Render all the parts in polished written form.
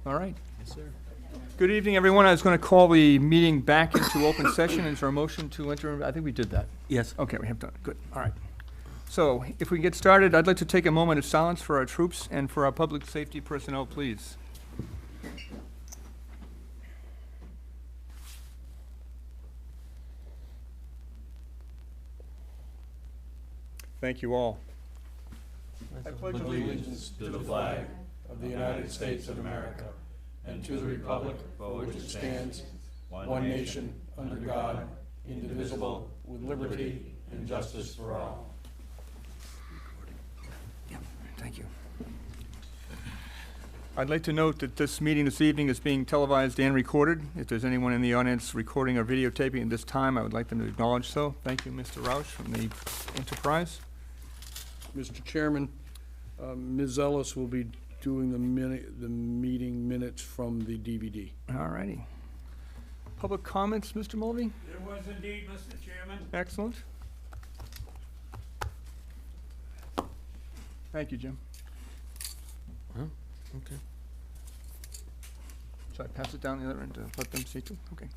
All right. Yes, sir. Good evening, everyone. I was going to call the meeting back into open session. Is there a motion to enter? I think we did that. Yes. Okay, we have done it. Good. All right. So if we get started, I'd like to take a moment of silence for our troops and for our public safety personnel, please. Thank you all. I pledge allegiance to the flag of the United States of America and to the republic for which it stands, one nation, under God, indivisible, with liberty and justice for all. Yeah, thank you. I'd like to note that this meeting this evening is being televised and recorded. If there's anyone in the audience recording or videotaping at this time, I would like them to acknowledge so. Thank you, Mr. Roush from the Enterprise. Mr. Chairman, Ms. Ellis will be doing the meeting minutes from the DVD. All righty. Public comments, Mr. Mulvey? There was indeed, Mr. Chairman. Excellent. Thank you, Jim. Okay. Should I pass it down the other end to let them see too? Okay.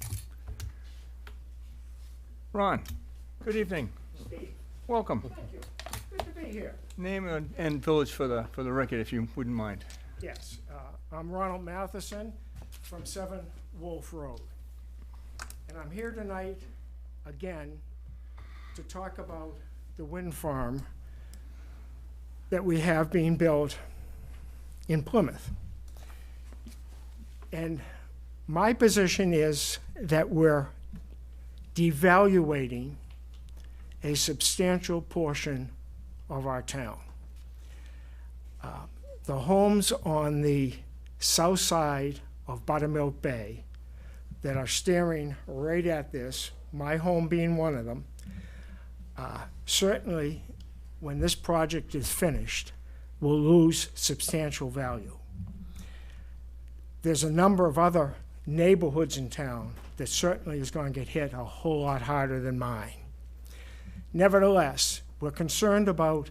Ron, good evening. Steve, Welcome. thank you. Good to be here. Name and village for the record, if you wouldn't mind. Yes, I'm Ronald Matheson from 7 Wolf Road. And I'm here tonight, again, to talk about the wind farm that we have being built in Plymouth. And my position is that we're devaluating a substantial portion of our town. The homes on the south side of Buttermilk Bay that are staring right at this, my home being one of them, certainly when this project is finished, will lose substantial value. There's a number of other neighborhoods in town that certainly is going to get hit a whole lot harder than mine. Nevertheless, we're concerned about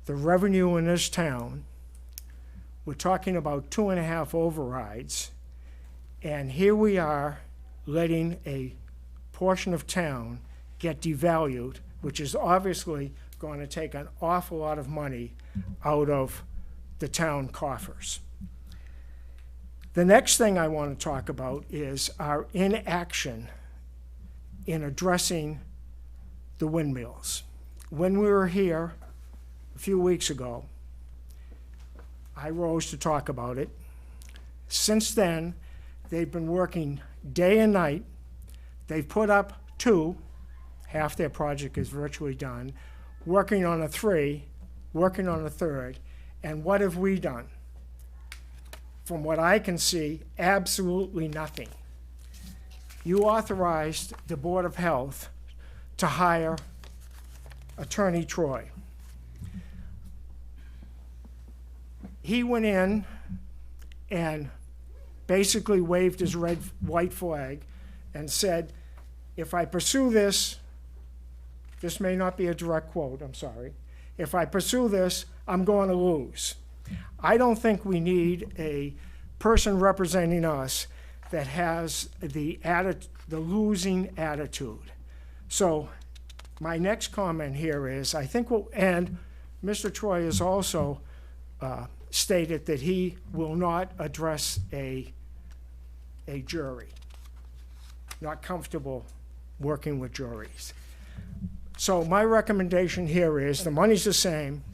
the revenue in this town. We're talking about 2.5 overrides, and here we are letting a portion of town get devalued, which is obviously going to take an awful lot of money out of the town coffers. The next thing I want to talk about is our inaction in addressing the windmills. When we were here a few weeks ago, I rose to talk about it. Since then, they've been working day and night. They've put up 2, half their project is virtually done, working on a 3, working on a 3rd, and what have we done? From what I can see, absolutely nothing. You authorized the Board of Health to hire Attorney Troy. He went in and basically waved his white flag and said, if I pursue this may not be a direct quote, I'm sorry, if I pursue this, I'm going to lose. I don't think we need a person representing us that has the losing attitude. So my next comment here is, I think, and Mr. Troy has also stated that he will not address a jury, not comfortable working with juries. So my recommendation here is, the money's the same.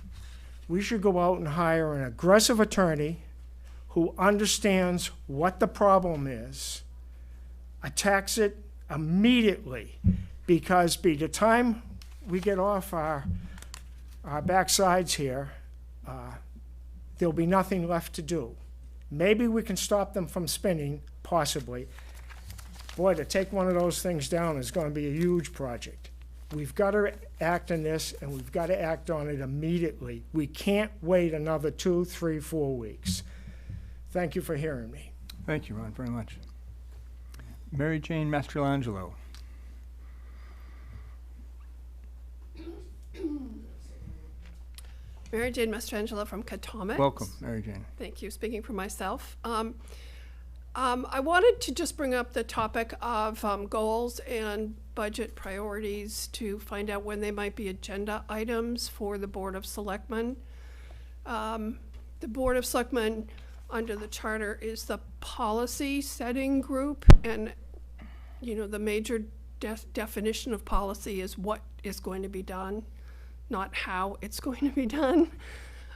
We should go out and hire an aggressive attorney who understands what the problem is, attacks it immediately, because by the time we get off our backsides here, there'll be nothing left to do. Maybe we can stop them from spinning, possibly. Boy, to take one of those things down is going to be a huge project. We've got to act on this, and we've got to act on it immediately. We can't wait another 2, 3, 4 weeks. Thank you for hearing me. Thank you, Ron, very much. Mary Jane Mastrolangelo. Mary Jane Mastrangelo from Katomic. Welcome, Mary Jane. Thank you. Speaking for myself. I wanted to just bring up the topic of goals and budget priorities to find out when they might be agenda items for the Board of Selectmen. The Board of Selectmen, under the charter, is the policy setting group, and the major definition of policy is what is going to be done, not how it's going to be done.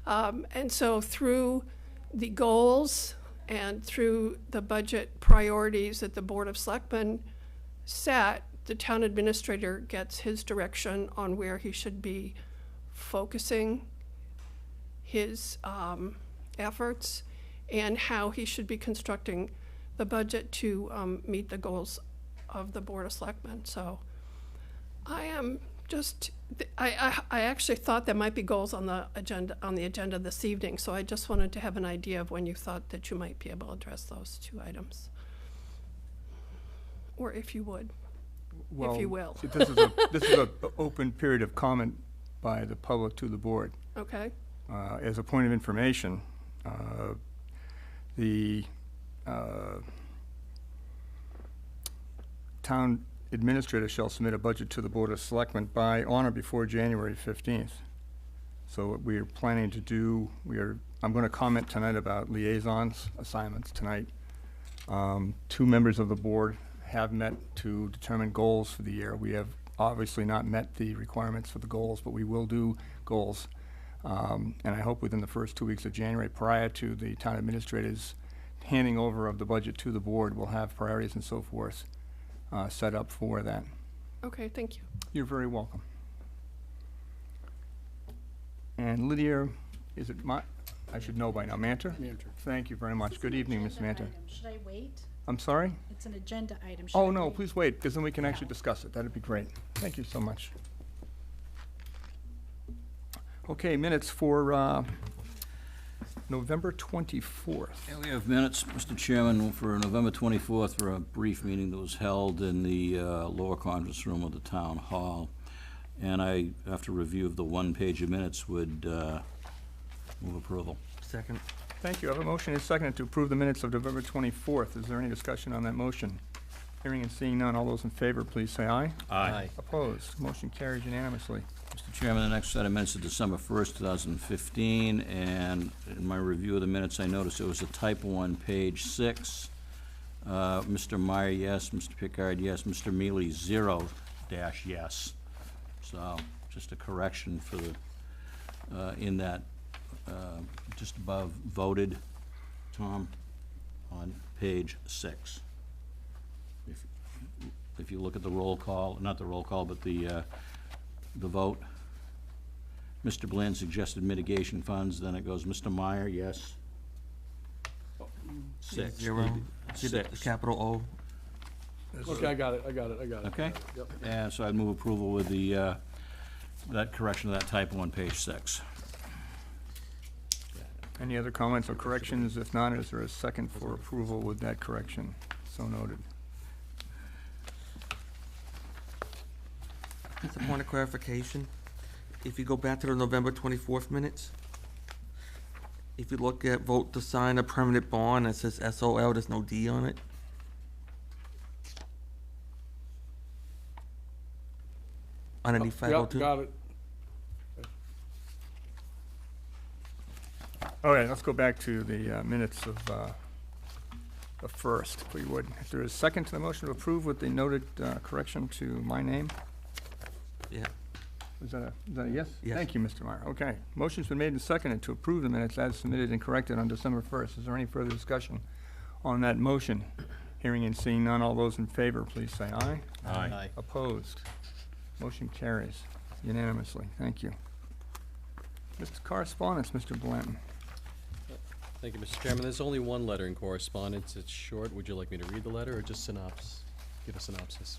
And so through the goals and through the budget priorities that the Board of Selectmen set, the town administrator gets his direction on where he should be focusing his efforts and how he should be constructing the budget to meet the goals of the Board of Selectmen. So I am just, I actually thought there might be goals on the agenda this evening, so I just wanted to have an idea of when you thought that you might be able to address those two items. Or if you would, if you will. This is an open period of comment by the public to the board. Okay. As a point of information, the town administrator shall submit a budget to the Board of Selectmen by on or before January 15th. So what we are planning to do, I'm going to comment tonight about liaisons assignments tonight. 2 members of the board have met to determine goals for the year. We have obviously not met the requirements for the goals, but we will do goals. And I hope within the first 2 weeks of January, prior to the town administrator's handing over of the budget to the board, we'll have priorities and so forth set up for that. Okay, thank you. You're very welcome. And Lydia, is it I should know by now, Manter? Manter. Thank you very much. Good evening, Ms. Manter. Should I wait? I'm sorry? It's an agenda item. Should Oh, I no, wait? please wait, because then we can actually discuss it. That'd be great. Thank you so much. Okay, minutes for November 24th. Yeah, we have minutes, Mr. Chairman, for November 24th for a brief meeting that was held in the lower conference room of the town hall. And I, after review of the 1 page of minutes, would move approval. Second. Thank you. I have a motion and a second to approve the minutes of November 24th. Is there any discussion on that motion? Hearing and seeing none, all those in favor, please say aye. Aye. Opposed? Motion carries unanimously. Mr. Chairman, the next set of minutes is December 1st, 2015, and in my review of the minutes, I noticed there was a typo on page 6. Mr. Meyer, yes. Mr. Pickard, yes. Mr. Mealy, 0-yes. So, just a correction for the, in that, just above voted, Tom, on page 6. If you look at the roll call, not the roll call, but the vote, Mr. Bland suggested mitigation funds, then it goes Mr. Meyer, yes. 6. 0. See the 6. capital O. Okay, I got it. Okay? Yep. And so I'd move approval with the, that correction of that typo on page 6. Any other comments or corrections? If not, is there a second for approval with that correction? So noted. Just a point of clarification. If you go back to the November 24th minutes, if you look at vote to sign a permanent bond, it says SOL, there's no D on it. Underneath Yep, 502. got it. All right, let's go back to the minutes of the first, if we would. If there is a second to the motion to approve with the noted correction to my name? Yeah. Is that a yes? Yes. Thank you, Mr. Meyer. Okay. Motion's been made and seconded to approve the minutes as submitted and corrected on December 1st. Is there any further discussion on that motion? Hearing and seeing none, all those in favor, please say aye. Aye. Opposed? Motion carries unanimously. Thank you. Mr. Correspondence, Mr. Blanton. Thank you, Mr. Chairman. There's only one letter in correspondence. It's short. Would you like me to read the letter or just give a synopsis?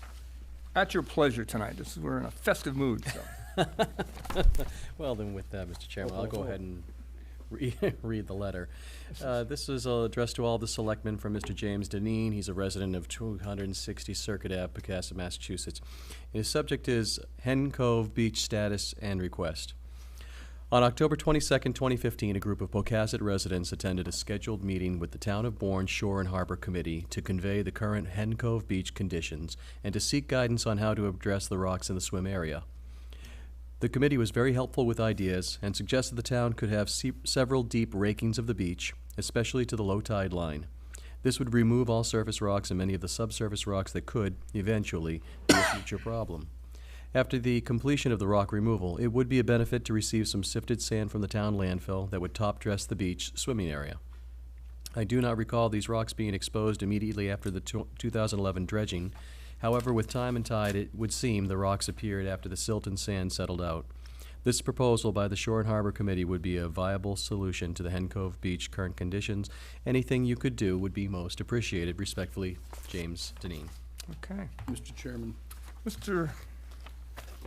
At your pleasure tonight. We're in a festive mood, so. Well, then with that, Mr. Chairman, I'll go ahead and read the letter. This is addressed to all the selectmen from Mr. James Deneen. He's a resident of 260 Circuit Ave, Pecasset, Massachusetts. His subject is Hen Cove Beach status and request. On October 22nd, 2015, a group of Pocasset residents attended a scheduled meeting with the Town of Bourne Shore and Harbor Committee to convey the current Hen Cove Beach conditions and to seek guidance on how to address the rocks in the swim area. The committee was very helpful with ideas and suggested the town could have several deep rakings of the beach, especially to the low tide line. This would remove all surface rocks and many of the subsurface rocks that could, eventually, be a future problem. After the completion of the rock removal, it would be a benefit to receive some sifted sand from the town landfill that would top dress the beach swimming area. I do not recall these rocks being exposed immediately after the 2011 dredging. However, with time and tide, it would seem the rocks appeared after the silt and sand settled out. This proposal by the Shore and Harbor Committee would be a viable solution to the Hen Cove Beach current conditions. Anything you could do would be most appreciated. Respectfully, James Deneen. Okay. Mr. Chairman, Mr.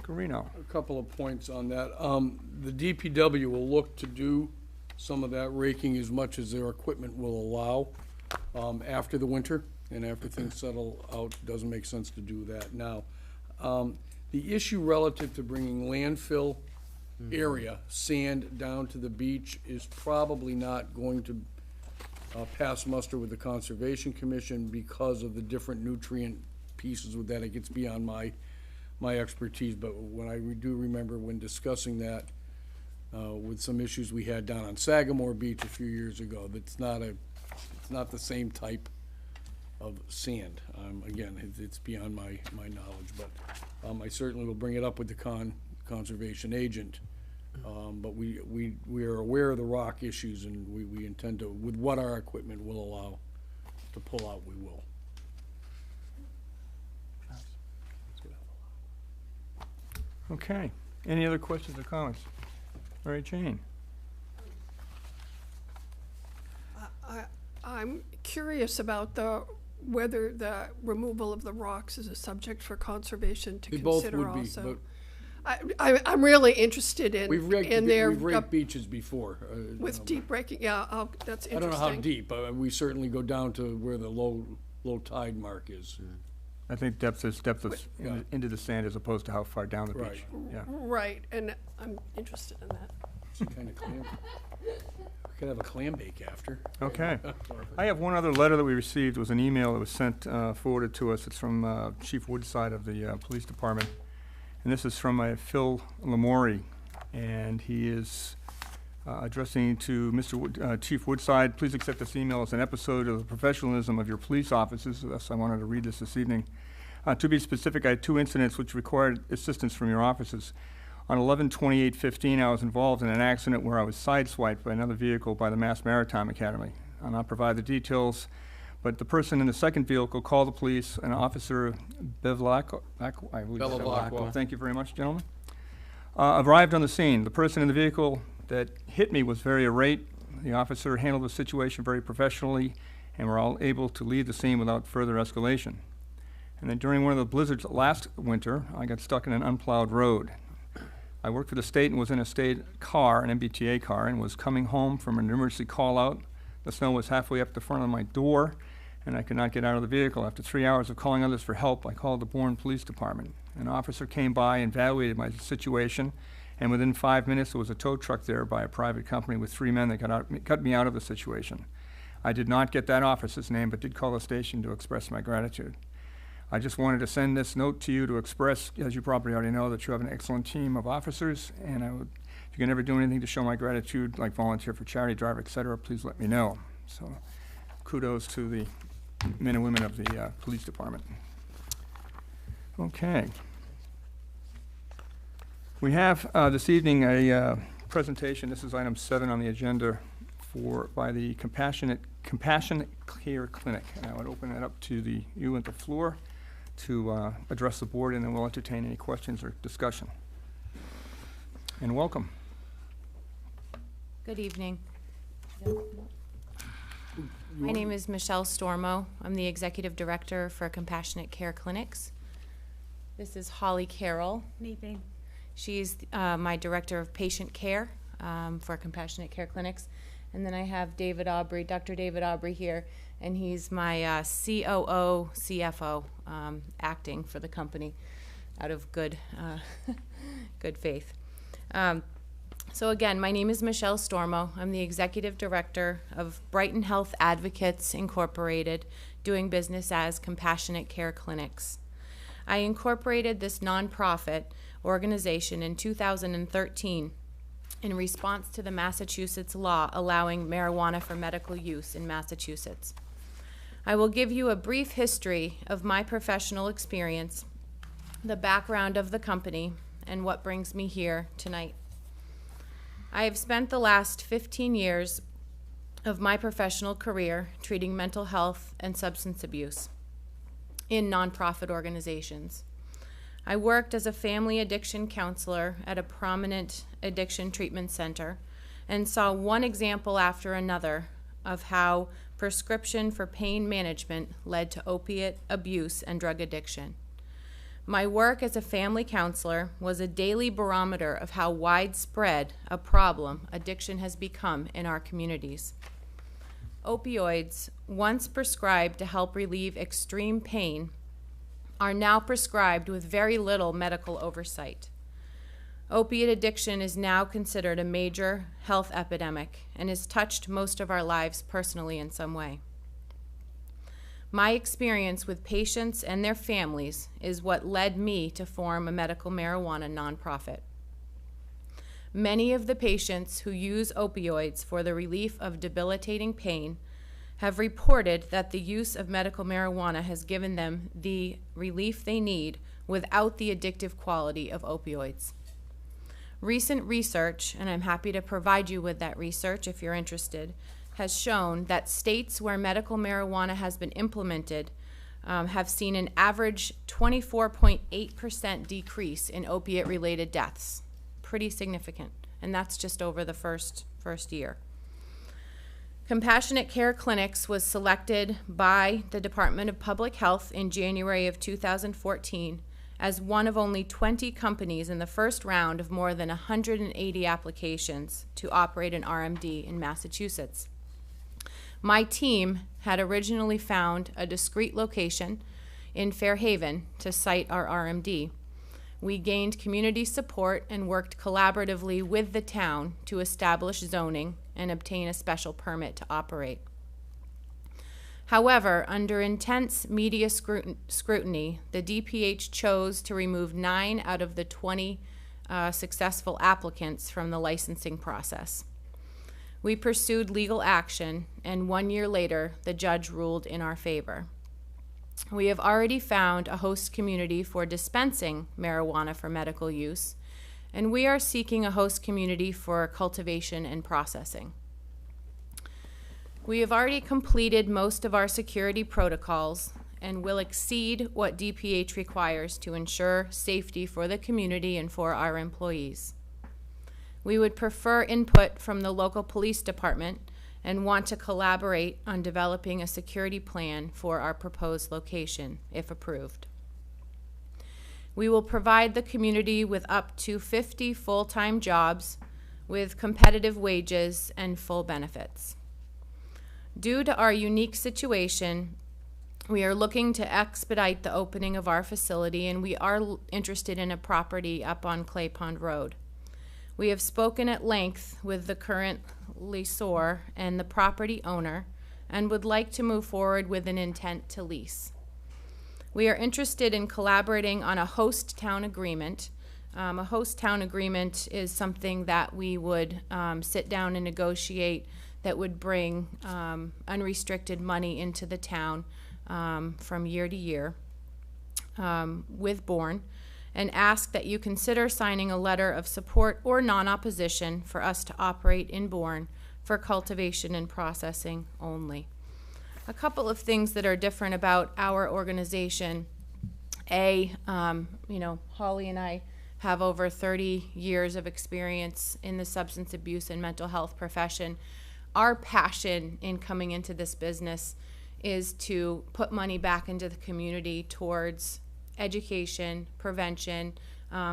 Carino. a couple of points on that. The DPW will look to do some of that raking as much as their equipment will allow after the winter, and after things settle out, it doesn't make sense to do that now. The issue relative to bringing landfill area, sand down to the beach is probably not going to pass muster with the Conservation Commission because of the different nutrient pieces with that. It gets beyond my expertise, but when I do remember when discussing that with some issues we had down on Sagamore Beach a few years ago, it's not the same type of sand. Again, it's beyond my knowledge, but I certainly will bring it up with the conservation agent. But we are aware of the rock issues, and we intend to, with what our equipment will allow to pull out, we will. Okay. Any other questions or comments? All right, Jane. I'm curious about whether the removal of the rocks is a subject for conservation to They both consider would be, also. but I'm really interested in we've raked their beaches before. with deep breaking. Yeah, that's I interesting. don't know how deep, but we certainly go down to where the low tide mark is. I think depth Yeah. into the sand as opposed to how far down the Right. beach. Yeah. Right, and I'm interested in that. Some kind of clam. We could have a clam bake after. Okay. I have one other letter that we received. It was an email that was sent, forwarded to us. It's from Chief Woodside of the Police Department. And this is from Phil Lamourie. And he is addressing to Chief Woodside, please accept this email as an episode of the professionalism of your police officers. Thus, I wanted to read this evening. To be specific, I had 2 incidents which required assistance from your offices. On 11/28/15, I was involved in an accident where I was sideswiped by another vehicle by the Mass Maritime Academy. I'll not provide the details, but the person in the second vehicle called the police, and Officer Bevilacqua, thank you very much, gentlemen, arrived on the scene. The person in the vehicle that hit me was very irate. The officer handled the situation very professionally, and were all able to leave the scene without further escalation. And then during one of the blizzards last winter, I got stuck in an unplowed road. I worked for the state and was in a state car, an MBTA car, and was coming home from an emergency call-out. The snow was halfway up the front of my door, and I could not get out of the vehicle. After 3 hours of calling others for help, I called the Bourne Police Department. An officer came by and evaluated my situation, and within 5 minutes, there was a tow truck there by a private company with 3 men that got me out of the situation. I did not get that officer's name, but did call the station to express my gratitude. I just wanted to send this note to you to express, as you probably already know, that you have an excellent team of officers, and if you can ever do anything to show my gratitude, like volunteer for charity drive, et cetera, please let me know. So kudos to the men and women of the police department. Okay. We have this evening a presentation. This is item 7 on the agenda by the Compassionate Care Clinic. And I would open it up to you at the floor to address the board, and then we'll entertain any questions or discussion. And welcome. Good evening. My name is Michelle Stormo. I'm the Executive Director for Compassionate Care Clinics. This is Holly Carroll. Good evening. She's my Director of Patient Care for Compassionate Care Clinics. And then I have David Aubrey, Dr. David Aubrey here, and he's my COO, CFO, acting for the company out of good faith. So again, my name is Michelle Stormo. I'm the Executive Director of Brighton Health Advocates Incorporated, doing business as Compassionate Care Clinics. I incorporated this nonprofit organization in 2013 in response to the Massachusetts law allowing marijuana for medical use in Massachusetts. I will give you a brief history of my professional experience, the background of the company, and what brings me here tonight. I have spent the last 15 years of my professional career treating mental health and substance abuse in nonprofit organizations. I worked as a family addiction counselor at a prominent addiction treatment center and saw one example after another of how prescription for pain management led to opiate abuse and drug addiction. My work as a family counselor was a daily barometer of how widespread a problem addiction has become in our communities. Opioids, once prescribed to help relieve extreme pain, are now prescribed with very little medical oversight. Opiate addiction is now considered a major health epidemic and has touched most of our lives personally in some way. My experience with patients and their families is what led me to form a medical marijuana nonprofit. Many of the patients who use opioids for the relief of debilitating pain have reported that the use of medical marijuana has given them the relief they need without the addictive quality of opioids. Recent research, and I'm happy to provide you with that research if you're interested, has shown that states where medical marijuana has been implemented have seen an average 24.8% decrease in opiate-related deaths. Pretty significant, and that's just over the first year. Compassionate Care Clinics was selected by the Department of Public Health in January of 2014 as one of only 20 companies in the first round of more than 180 applications to operate an RMD in Massachusetts. My team had originally found a discrete location in Fairhaven to site our RMD. We gained community support and worked collaboratively with the town to establish zoning and obtain a special permit to operate. However, under intense media scrutiny, the DPH chose to remove 9 out of the 20 successful applicants from the licensing process. We pursued legal action, and 1 year later, the judge ruled in our favor. We have already found a host community for dispensing marijuana for medical use, and we are seeking a host community for cultivation and processing. We have already completed most of our security protocols and will exceed what DPH requires to ensure safety for the community and for our employees. We would prefer input from the local police department and want to collaborate on developing a security plan for our proposed location, if approved. We will provide the community with up to 50 full-time jobs with competitive wages and full benefits. Due to our unique situation, we are looking to expedite the opening of our facility, and we are interested in a property up on Clay Pond Road. We have spoken at length with the current lessor and the property owner and would like to move forward with an intent to lease. We are interested in collaborating on a host town agreement. A host town agreement is something that we would sit down and negotiate that would bring unrestricted money into the town from year to year with Bourne, and ask that you consider signing a letter of support or non-opposition for us to operate in Bourne for cultivation and processing only. A couple of things that are different about our organization. Holly and I have over 30 years of experience in the substance abuse and mental health profession. Our passion in coming into this business is to put money back into the community towards education, prevention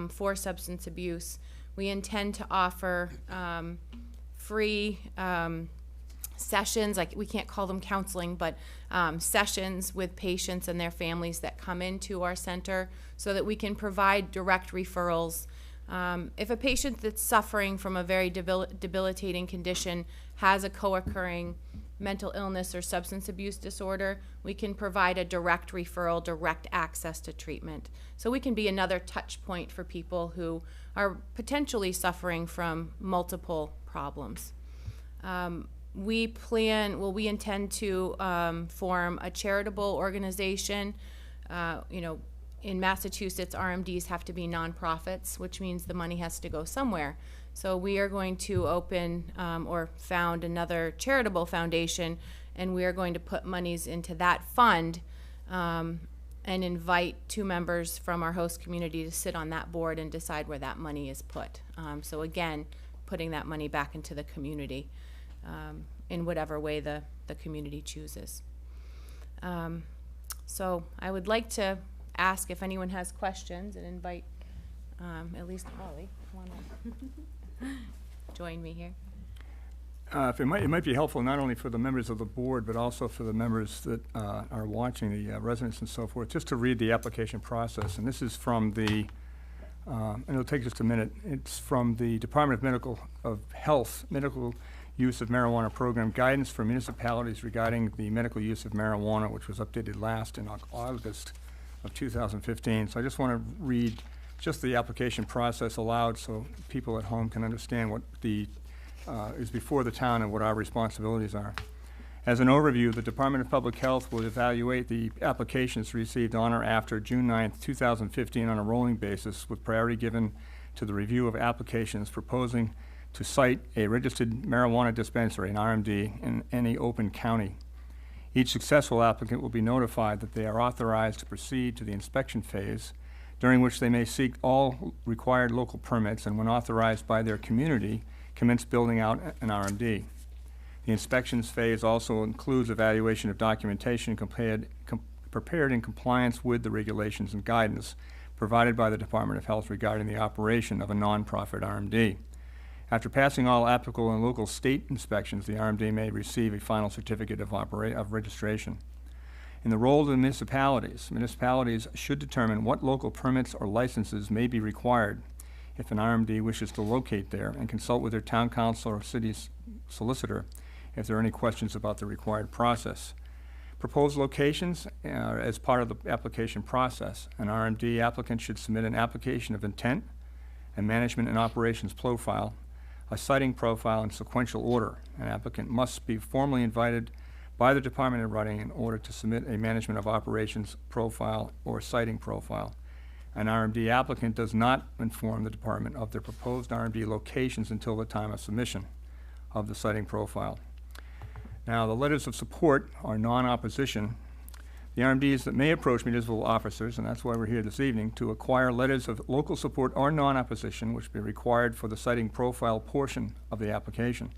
for substance abuse. We intend to offer free sessions, like we can't call them counseling, but sessions with patients and their families that come into our center so that we can provide direct referrals If a patient that's suffering from a very debilitating condition has a co-occurring mental illness or substance abuse disorder, we can provide a direct referral, direct access to treatment. So we can be another touch point for people who are potentially suffering from multiple problems. We intend to form a charitable organization. In Massachusetts, RMDs have to be nonprofits, which means the money has to go somewhere. So we are going to open or found another charitable foundation, and we are going to put monies into that fund and invite 2 members from our host community to sit on that board and decide where that money is put. So again, putting that money back into the community in whatever way the community chooses. So I would like to ask if anyone has questions and invite at least Holly to join me here. It might be helpful not only for the members of the board, but also for the members that are watching, the residents and so forth, just to read the application process. And this is from the, and it'll take just a minute, it's from the Department of Health Medical Use of Marijuana Program Guidance for Municipalities regarding the medical use of marijuana, which was updated last in August of 2015. So I just want to read just the application process aloud so people at home can understand what the is before the town and what our responsibilities are. As an overview, the Department of Public Health will evaluate the applications received on or after June 9th, 2015 on a rolling basis, with priority given to the review of applications proposing to site a registered marijuana dispensary, an RMD, in any open county. Each successful applicant will be notified that they are authorized to proceed to the inspection phase, during which they may seek all required local permits, and when authorized by their community, commence building out an RMD. The inspections phase also includes evaluation of documentation prepared in compliance with the regulations and guidance provided by the Department of Health regarding the operation of a nonprofit RMD. After passing all applicable and local state inspections, the RMD may receive a final certificate of registration. In the role of the municipalities should determine what local permits or licenses may be required if an RMD wishes to locate there, and consult with their town council or city solicitor if there are any questions about the required process. Proposed locations as part of the application process. An RMD applicant should submit an application of intent, a management and operations profile, a siting profile in sequential order. An applicant must be formally invited by the Department of Running in order to submit a management of operations profile or siting profile. An RMD applicant does not inform the department of their proposed RMD locations until the time of submission of the siting profile. Now, the letters of support are non-opposition. The RMDs that may approach municipal officers, and that's why we're here this evening, to acquire letters of local support or non-opposition, which will be required for the siting profile portion of the application.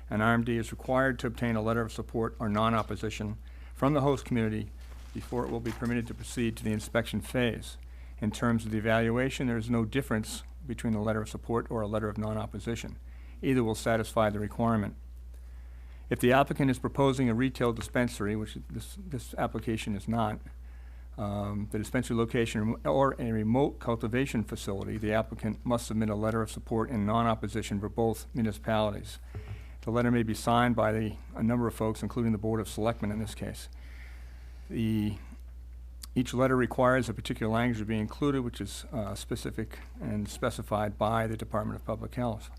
An RMD is required to obtain a letter of support or non-opposition from the host community before it will be permitted to proceed to the inspection phase. In terms of the evaluation, there is no difference between a letter of support or a letter of non-opposition. Either will satisfy the requirement. If the applicant is proposing a retail dispensary, which this application is not, the dispensary location or a remote cultivation facility, the applicant must submit a letter of support in non-opposition for both municipalities. The letter may be signed by a number of folks, including the Board of Selectmen in this case. Each letter requires a particular language to be included, which is specific and specified by the Department of Public Health.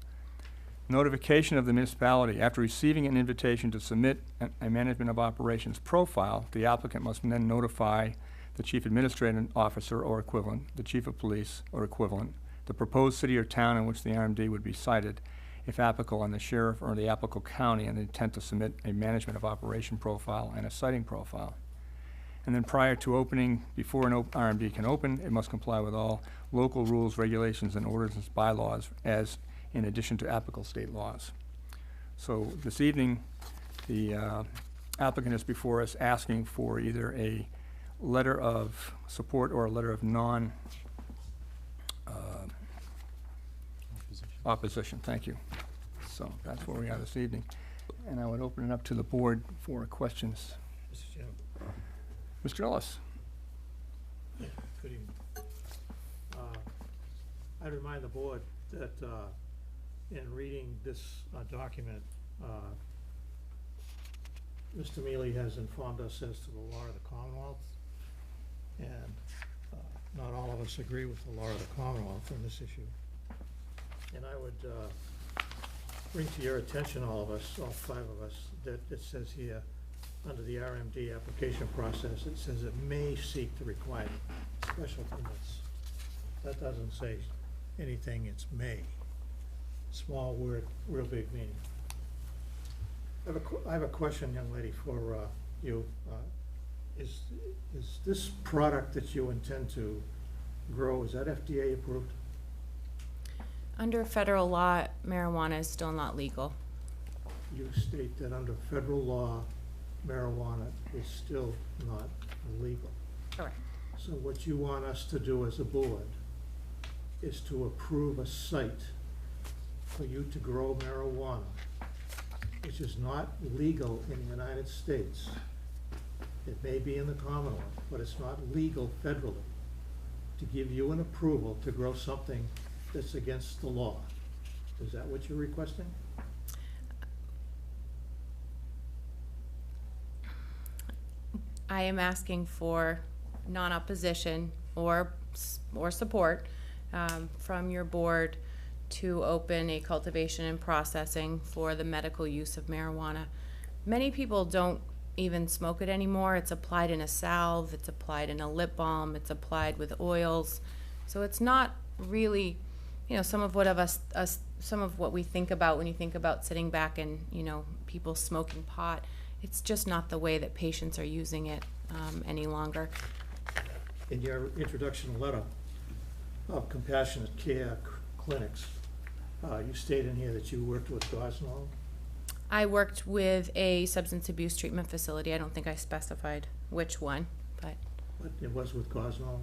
Notification of the municipality. After receiving an invitation to submit a management of operations profile, the applicant must then notify the chief administrative officer or equivalent, the chief of police or equivalent, the proposed city or town in which the RMD would be sited, if applicable, and the sheriff or the applicable county, and the intent to submit a management of operation profile and a siting profile. And then prior to opening, before an RMD can open, it must comply with all local rules, regulations, and ordinances, bylaws, as in addition to applicable state laws. So this evening, the applicant is before us asking for either a letter of support or a letter of opposition. Thank you. So that's where we are this evening. And I would open it up to the board for questions. Mr. Chairman. Mr. Ellis. Good evening. I remind the board that in reading this document, Mr. Mealy has informed us as to the law of the Commonwealth, and not all of us agree with the law of the Commonwealth on this issue. And I would bring to your attention, all of us, all five of us, that it says here, under the RMD application process, it says it may seek the required special permits. That doesn't say anything, it's may. Small word, real big meaning. I have a question, young lady, for you. Is this product that you intend to grow, is that FDA approved? Under federal law, marijuana is still not legal. You state that under federal law, marijuana is still not legal. Correct. So what you want us to do as a board is to approve a site for you to grow marijuana, which is not legal in the United States. It may be in the Commonwealth, but it's not legal federally, to give you an approval to grow something that's against the law. Is that what you're requesting? I am asking for non-opposition or support from your board to open a cultivation and processing for the medical use of marijuana. Many people don't even smoke it anymore. It's applied in a salve, it's applied in a lip balm, it's applied with oils. So it's not really, you know, some of what we think about when you think about sitting back and, you know, people smoking pot. It's just not the way that patients are using it any longer. In your introduction letter of compassionate care clinics, you state in here that you worked with Gosnell. I worked with a substance abuse treatment facility. I don't think I specified which one, but It was with Gosnell.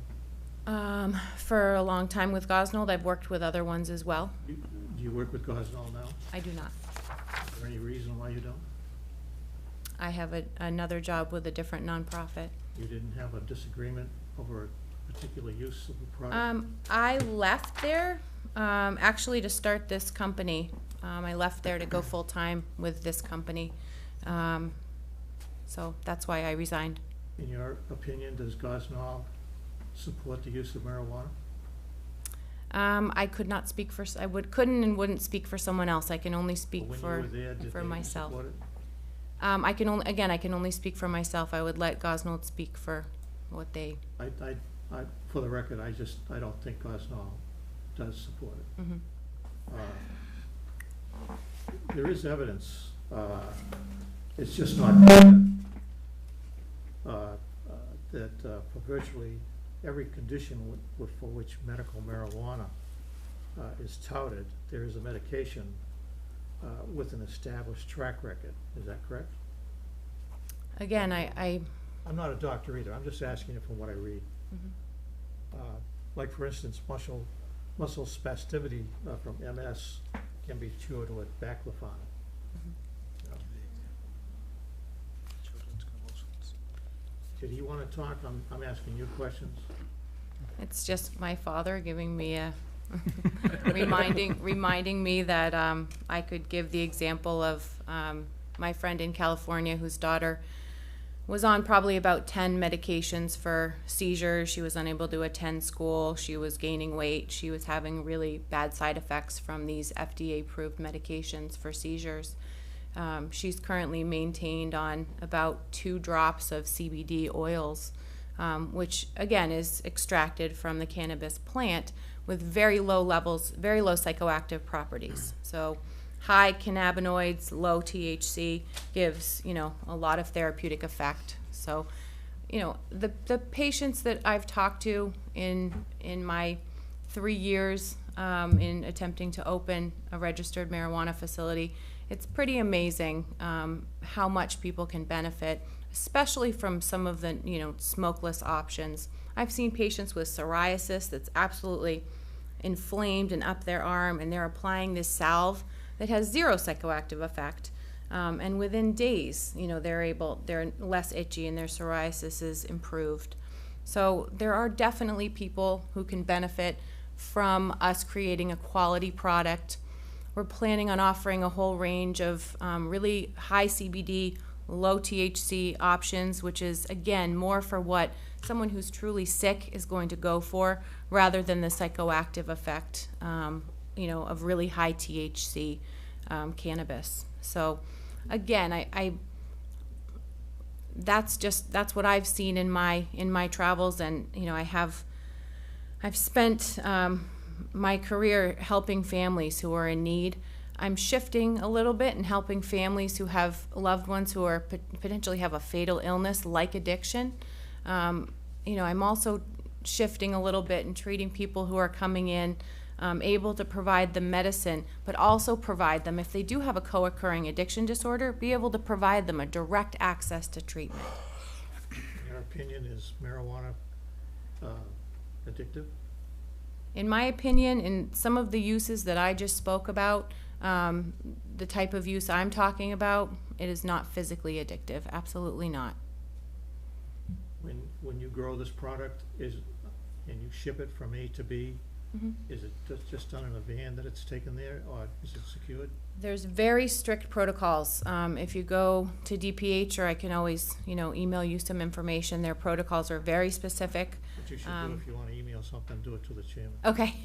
for a long time with Gosnold. I've worked with other ones as well. Do you work with Gosnell now? I do not. Is there any reason why you don't? I have another job with a different nonprofit. You didn't have a disagreement over a particular use of the product? I left there actually to start this company. I left there to go full-time with this company. So that's why I resigned. In your opinion, does Gosnell support the use of marijuana? I could not speak for, couldn't and wouldn't speak for someone else. I can only speak When you for were there, did they myself. support it? I can only speak for myself. I would let Gosnold speak for what they, For the record, I don't think Gosnell does support it. mhm. There is evidence, it's just not clear, that for virtually every condition for which medical marijuana is touted, there is a medication with an established track record. Is that correct? Again, I'm not a doctor either. I'm just asking you from what I read. Like, for instance, muscle spasticity from MS can be cured with baclofen. You know. Did he want to talk? I'm asking you questions. it's just my father giving me a, reminding me that I could give the example of my friend in California whose daughter was on probably about 10 medications for seizures. She was unable to attend school. She was gaining weight. She was having really bad side effects from these FDA-approved medications for seizures. She's currently maintained on about 2 drops of CBD oils, which again is extracted from the cannabis plant with very low levels, very low psychoactive properties. So high cannabinoids, low THC gives, you know, a lot of therapeutic effect. So, you know, the patients that I've talked to in my 3 years in attempting to open a registered marijuana facility, it's pretty amazing how much people can benefit, especially from some of the, you know, smokeless options. I've seen patients with psoriasis that's absolutely inflamed and up their arm, and they're applying this salve that has 0 psychoactive effect. And within days, you know, they're less itchy and their psoriasis is improved. So there are definitely people who can benefit from us creating a quality product. We're planning on offering a whole range of really high CBD, low THC options, which is, again, more for what someone who's truly sick is going to go for, rather than the psychoactive effect, of really high THC cannabis. So, again, that's what I've seen in my travels, and I've spent my career helping families who are in need. I'm shifting a little bit and helping families who have loved ones who are potentially have a fatal illness like addiction. I'm also shifting a little bit and treating people who are coming in, able to provide them medicine, but also provide them, if they do have a co-occurring addiction disorder, be able to provide them a direct access to treatment. In your opinion, is marijuana addictive? In my opinion, in some of the uses that I just spoke about, the type of use I'm talking about, it is not physically addictive. Absolutely not. When you grow this product, and you ship it from A to B, is it just done in a van that it's taken there, or is it secured? There's very strict protocols. If you go to DPH, or I can always, email you some information, their protocols are very specific. What you should do, if you want to email something, do it to the chairman. Okay,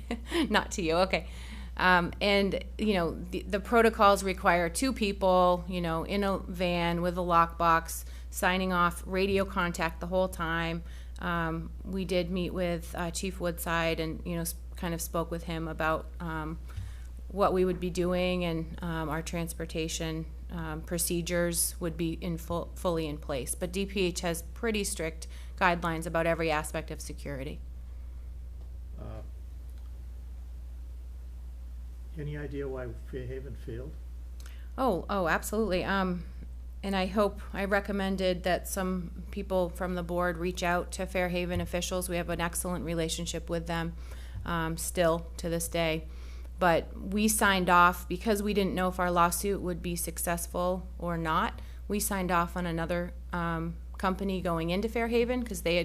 not to you, okay. The protocols require 2 people, in a van with a lockbox, signing off, radio contact the whole time. We did meet with Chief Woodside and, kind of spoke with him about what we would be doing, and our transportation procedures would be fully in place. But DPH has pretty strict guidelines about every aspect of security. Any idea why Fairhaven failed? Oh, absolutely. And I recommended that some people from the board reach out to Fairhaven officials. We have an excellent relationship with them still to this day. But we signed off, because we didn't know if our lawsuit would be successful or not. We signed off on another company going into Fairhaven, because they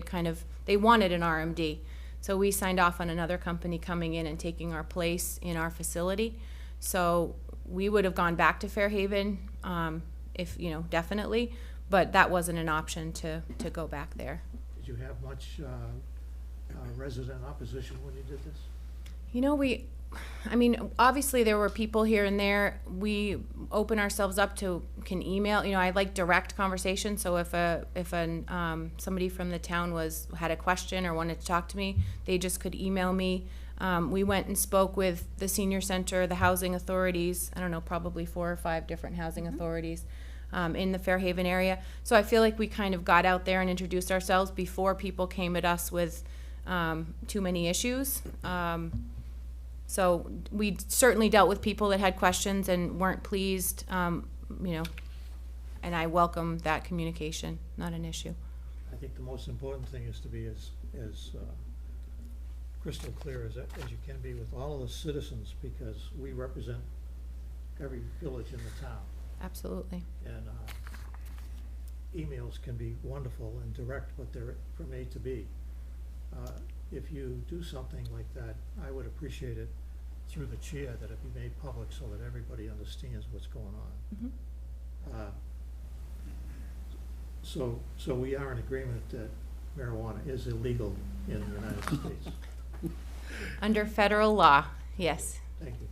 wanted an RMD. So we signed off on another company coming in and taking our place in our facility. So we would have gone back to Fairhaven, definitely, but that wasn't an option to go back there. Did you have much resident opposition when you did this? Obviously there were people here and there. We open ourselves up to, can email, I like direct conversation. So if somebody from the town had a question or wanted to talk to me, they just could email me. We went and spoke with the senior center, the housing authorities, probably 4 or 5 different housing authorities in the Fairhaven area. So I feel like we kind of got out there and introduced ourselves before people came at us with too many issues. So we certainly dealt with people that had questions and weren't pleased, and I welcome that communication, not an issue. I think the most important thing is to be as crystal clear as you can be with all of the citizens, because we represent every village in the town. Absolutely. And emails can be wonderful and direct, but they're from A to B. If you do something like that, I would appreciate it through the chair that it be made public so that everybody understands what's going on. So we are in agreement that marijuana is illegal in the United States. Under federal law, yes. Thank you.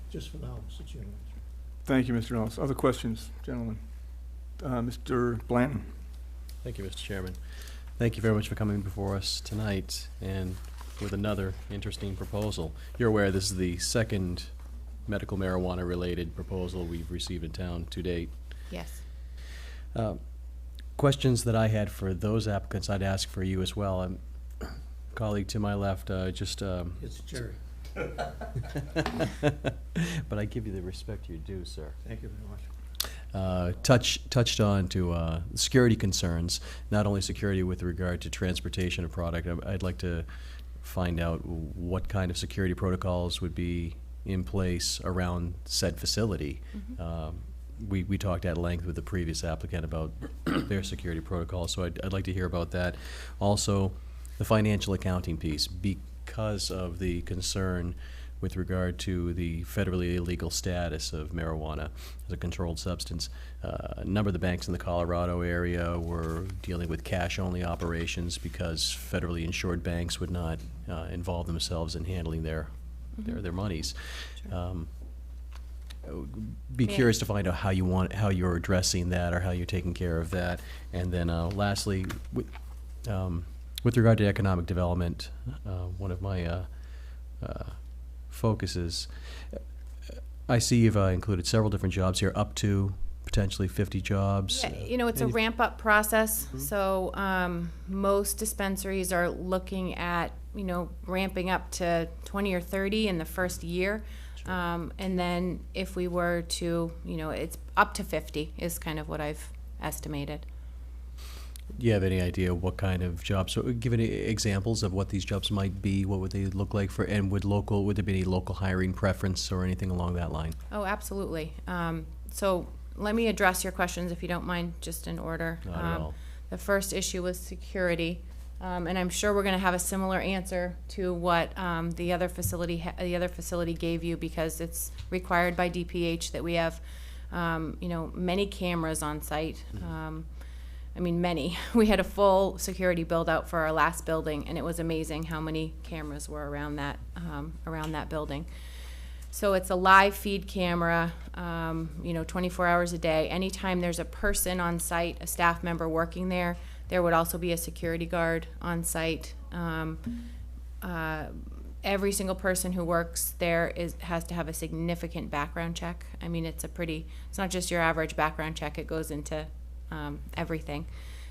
Just for now, Mr. Chairman. Thank you, Mr. Ellis. Other questions, gentlemen? Mr. Blanton? Thank you, Mr. Chairman. Thank you very much for coming before us tonight and with another interesting proposal. You're aware this is the second medical marijuana-related proposal we've received in town to date. Yes. Questions that I had for those applicants, I'd ask for you as well. Colleague to my left, It's Jerry. But I give you the respect you do, sir. Thank you very much. Touched on to security concerns, not only security with regard to transportation of product. I'd like to find out what kind of security protocols would be in place around said facility. We talked at length with the previous applicant about their security protocols, so I'd like to hear about that. Also, the financial accounting piece. because of the concern with regard to the federally illegal status of marijuana as a controlled substance. A number of the banks in the Colorado area were dealing with cash-only operations because federally insured banks would not involve themselves in handling their monies. Be Yeah. curious to find out how you're addressing that, or how you're taking care of that. And then lastly, with regard to economic development, one of my focuses, I see you've included several different jobs here, up to potentially 50 jobs. Yeah, you know, it's a Any- ramp-up process, so most dispensaries are looking at, you know, ramping up to 20 or 30 in the first year. And then if we were to, you know, it's up to 50 is kind of what I've estimated. Do you have any idea what kind of jobs? So give any examples of what these jobs might be. What would they look like for? And would there be any local hiring preference or anything along that line? Oh, absolutely. So let me address your questions, if you don't mind, just in order. Not at all. The first issue was security, and I'm sure we're going to have a similar answer to what the other facility gave you, because it's required by DPH that we have, you know, many cameras on site. I mean, many. We had a full security build out for our last building, and it was amazing how many cameras were around that building. So it's a live feed camera, you know, 24 hours a day. Anytime there's a person on site, a staff member working there, there would also be a security guard on site. Every single person who works there has to have a significant background check. I mean, it's not just your average background check. It goes into everything.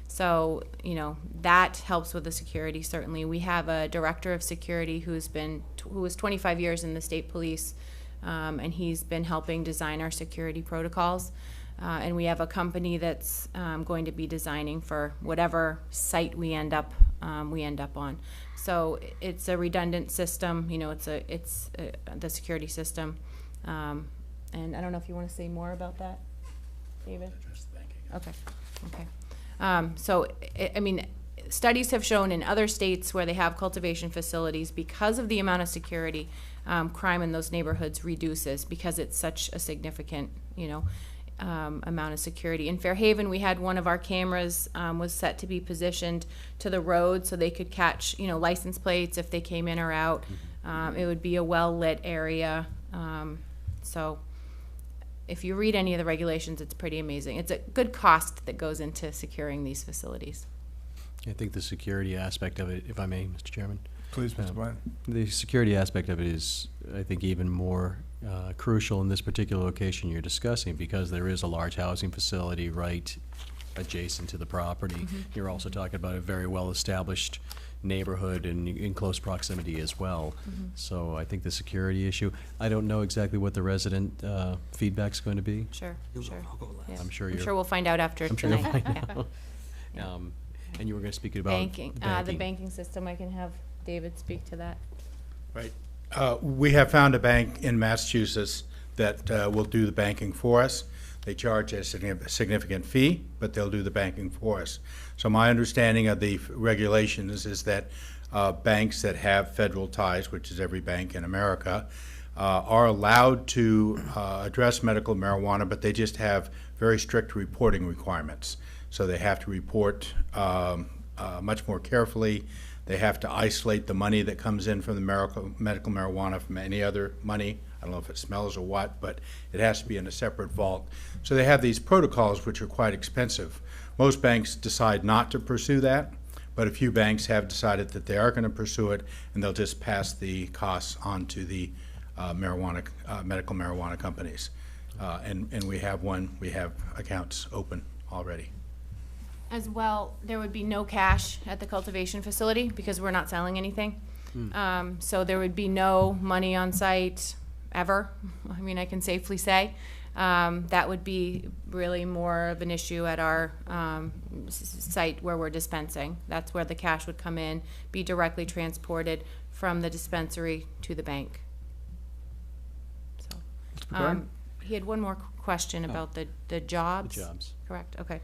So, you know, that helps with the security, certainly. We have a director of security who was 25 years in the state police, and he's been helping design our security protocols. And we have a company that's going to be designing for whatever site we end up on. So it's a redundant system, you know, it's the security system. And I don't know if you want to say more about that, David? Okay. So, I mean, studies have shown in other states where they have cultivation facilities, because of the amount of security, crime in those neighborhoods reduces, because it's such a significant, you know, amount of security. In Fairhaven, we had one of our cameras was set to be positioned to the road so they could catch, you know, license plates if they came in or out. It would be a well-lit area. So if you read any of the regulations, it's pretty amazing. It's a good cost that goes into securing these facilities. I think the security aspect of it, if I may, Mr. Chairman. Please, Mr. Bland. The security aspect of it is, I think, even more crucial in this particular location you're discussing, because there is a large housing facility right adjacent to the property. You're also talking about a very well-established neighborhood and in close proximity as well. So I think the security issue, I don't know exactly what the resident feedback's going to be. Sure. I'll go last. Yeah. I'm sure we'll find out after I'm sure you'll tonight. find Yeah. out. And you were going to speak about Banking, the banking system, I can have David speak to that. Right. We have found a bank in Massachusetts that will do the banking for us. They charge a significant fee, but they'll do the banking for us. So my understanding of the regulations is that banks that have federal ties, which is every bank in America, are allowed to address medical marijuana, but they just have very strict reporting requirements. So they have to report much more carefully. They have to isolate the money that comes in from the medical marijuana from any other money. I don't know if it smells or what, but it has to be in a separate vault. So they have these protocols which are quite expensive. Most banks decide not to pursue that, but a few banks have decided that they are going to pursue it, and they'll just pass the costs on to the medical marijuana companies. And we have accounts open already. As well, there would be no cash at the cultivation facility because we're not selling anything. So there would be no money on site ever. I mean, I can safely say. That would be really more of an issue at our site where we're dispensing. That's where the cash would come in, be directly transported from the dispensary to the bank. So, Byrne? he had one more question about the jobs. The jobs. Correct, okay.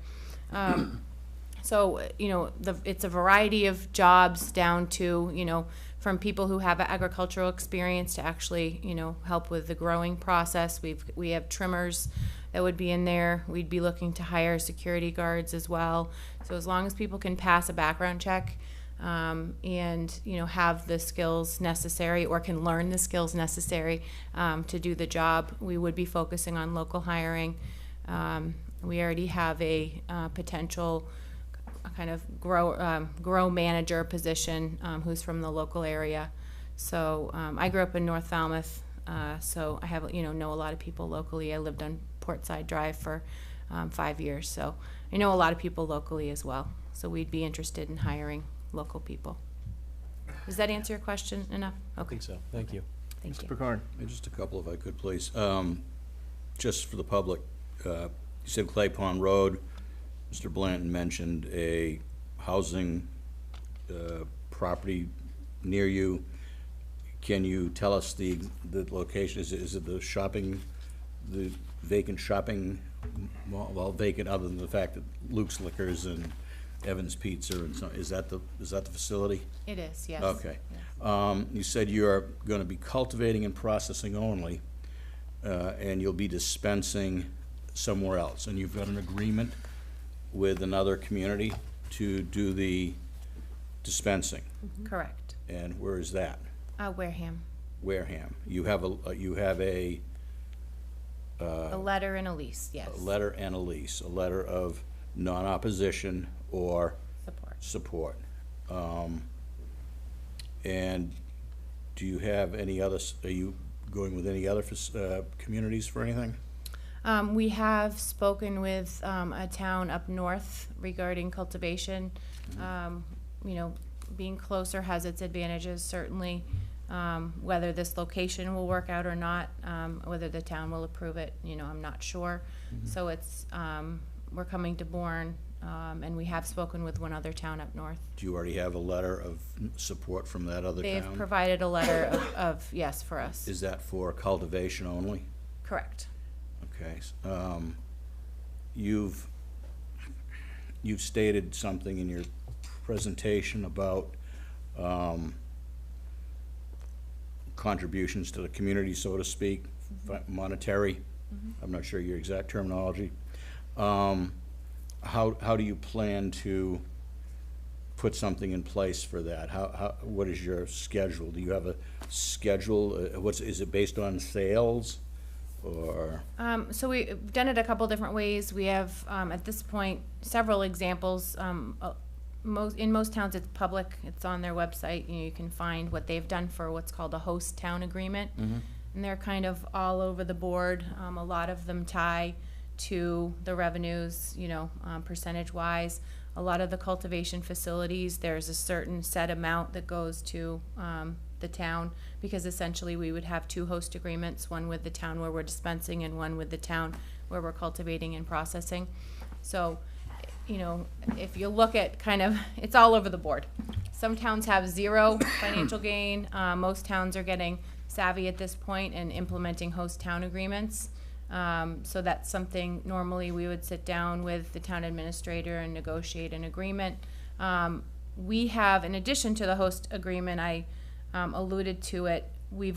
So, you know, it's a variety of jobs down to, you know, from people who have agricultural experience to actually, help with the growing process. We have trimmers that would be in there. We'd be looking to hire security guards as well. So as long as people can pass a background check, and have the skills necessary or can learn the skills necessary to do the job, we would be focusing on local hiring. We already have a potential kind of grow manager position who's from the local area. So I grew up in North Falmouth, so I have know a lot of people locally. I lived on Portside Drive for 5 years, so I know a lot of people locally as well. So we'd be interested in hiring local people. Does that answer your question enough? I Okay, think so. Thank you. thank Mr. you. Picard? Just a couple if I could, please. Just for the public, you said Clay Pond Road. Mr. Blanton mentioned a housing property near you. Can you tell us the location? Is it the vacant shopping mall? Well, vacant other than the fact that Luke's Liquors and Evans Pizza and so, is that the facility? It is, yes. Okay. Yes. You said you're gonna be cultivating and processing only, and you'll be dispensing somewhere else, and you've got an agreement with another community to do the dispensing. Correct. And where is that? Wareham. Wareham. You have a A letter and a lease, yes. letter and a lease, a letter of non-opposition or Support. And do you have any other, are you going with any other communities for anything? We have spoken with a town up north regarding cultivation. Being closer has its advantages, certainly. Whether this location will work out or not, whether the town will approve it, I'm not sure. So it's, we're coming to Bourne, and we have spoken with one other town up north. Do you already have a letter of support from that other town? They've provided a letter of yes for us. Is that for cultivation only? Correct. Okay. You've stated something in your presentation about contributions to the community, so to speak, monetary. I'm not sure your exact terminology. How do you plan to put something in place for that? What is your schedule? Do you have a schedule? Is it based on sales? Or So we've done it a couple different ways. We have, at this point, several examples. In most towns, it's public. It's on their website. You can find what they've done for what's called a host town agreement. And they're kind of all over the board. A lot of them tie to the revenues, percentage-wise. A lot of the cultivation facilities, there's a certain set amount that goes to the town, because essentially we would have two host agreements, one with the town where we're dispensing and one with the town where we're cultivating and processing. So, if you look at it's all over the board. Some towns have zero financial gain. Most towns are getting savvy at this point and implementing host town agreements. So that's something normally we would sit down with the town administrator and negotiate an agreement. We have, in addition to the host agreement, I alluded to it, we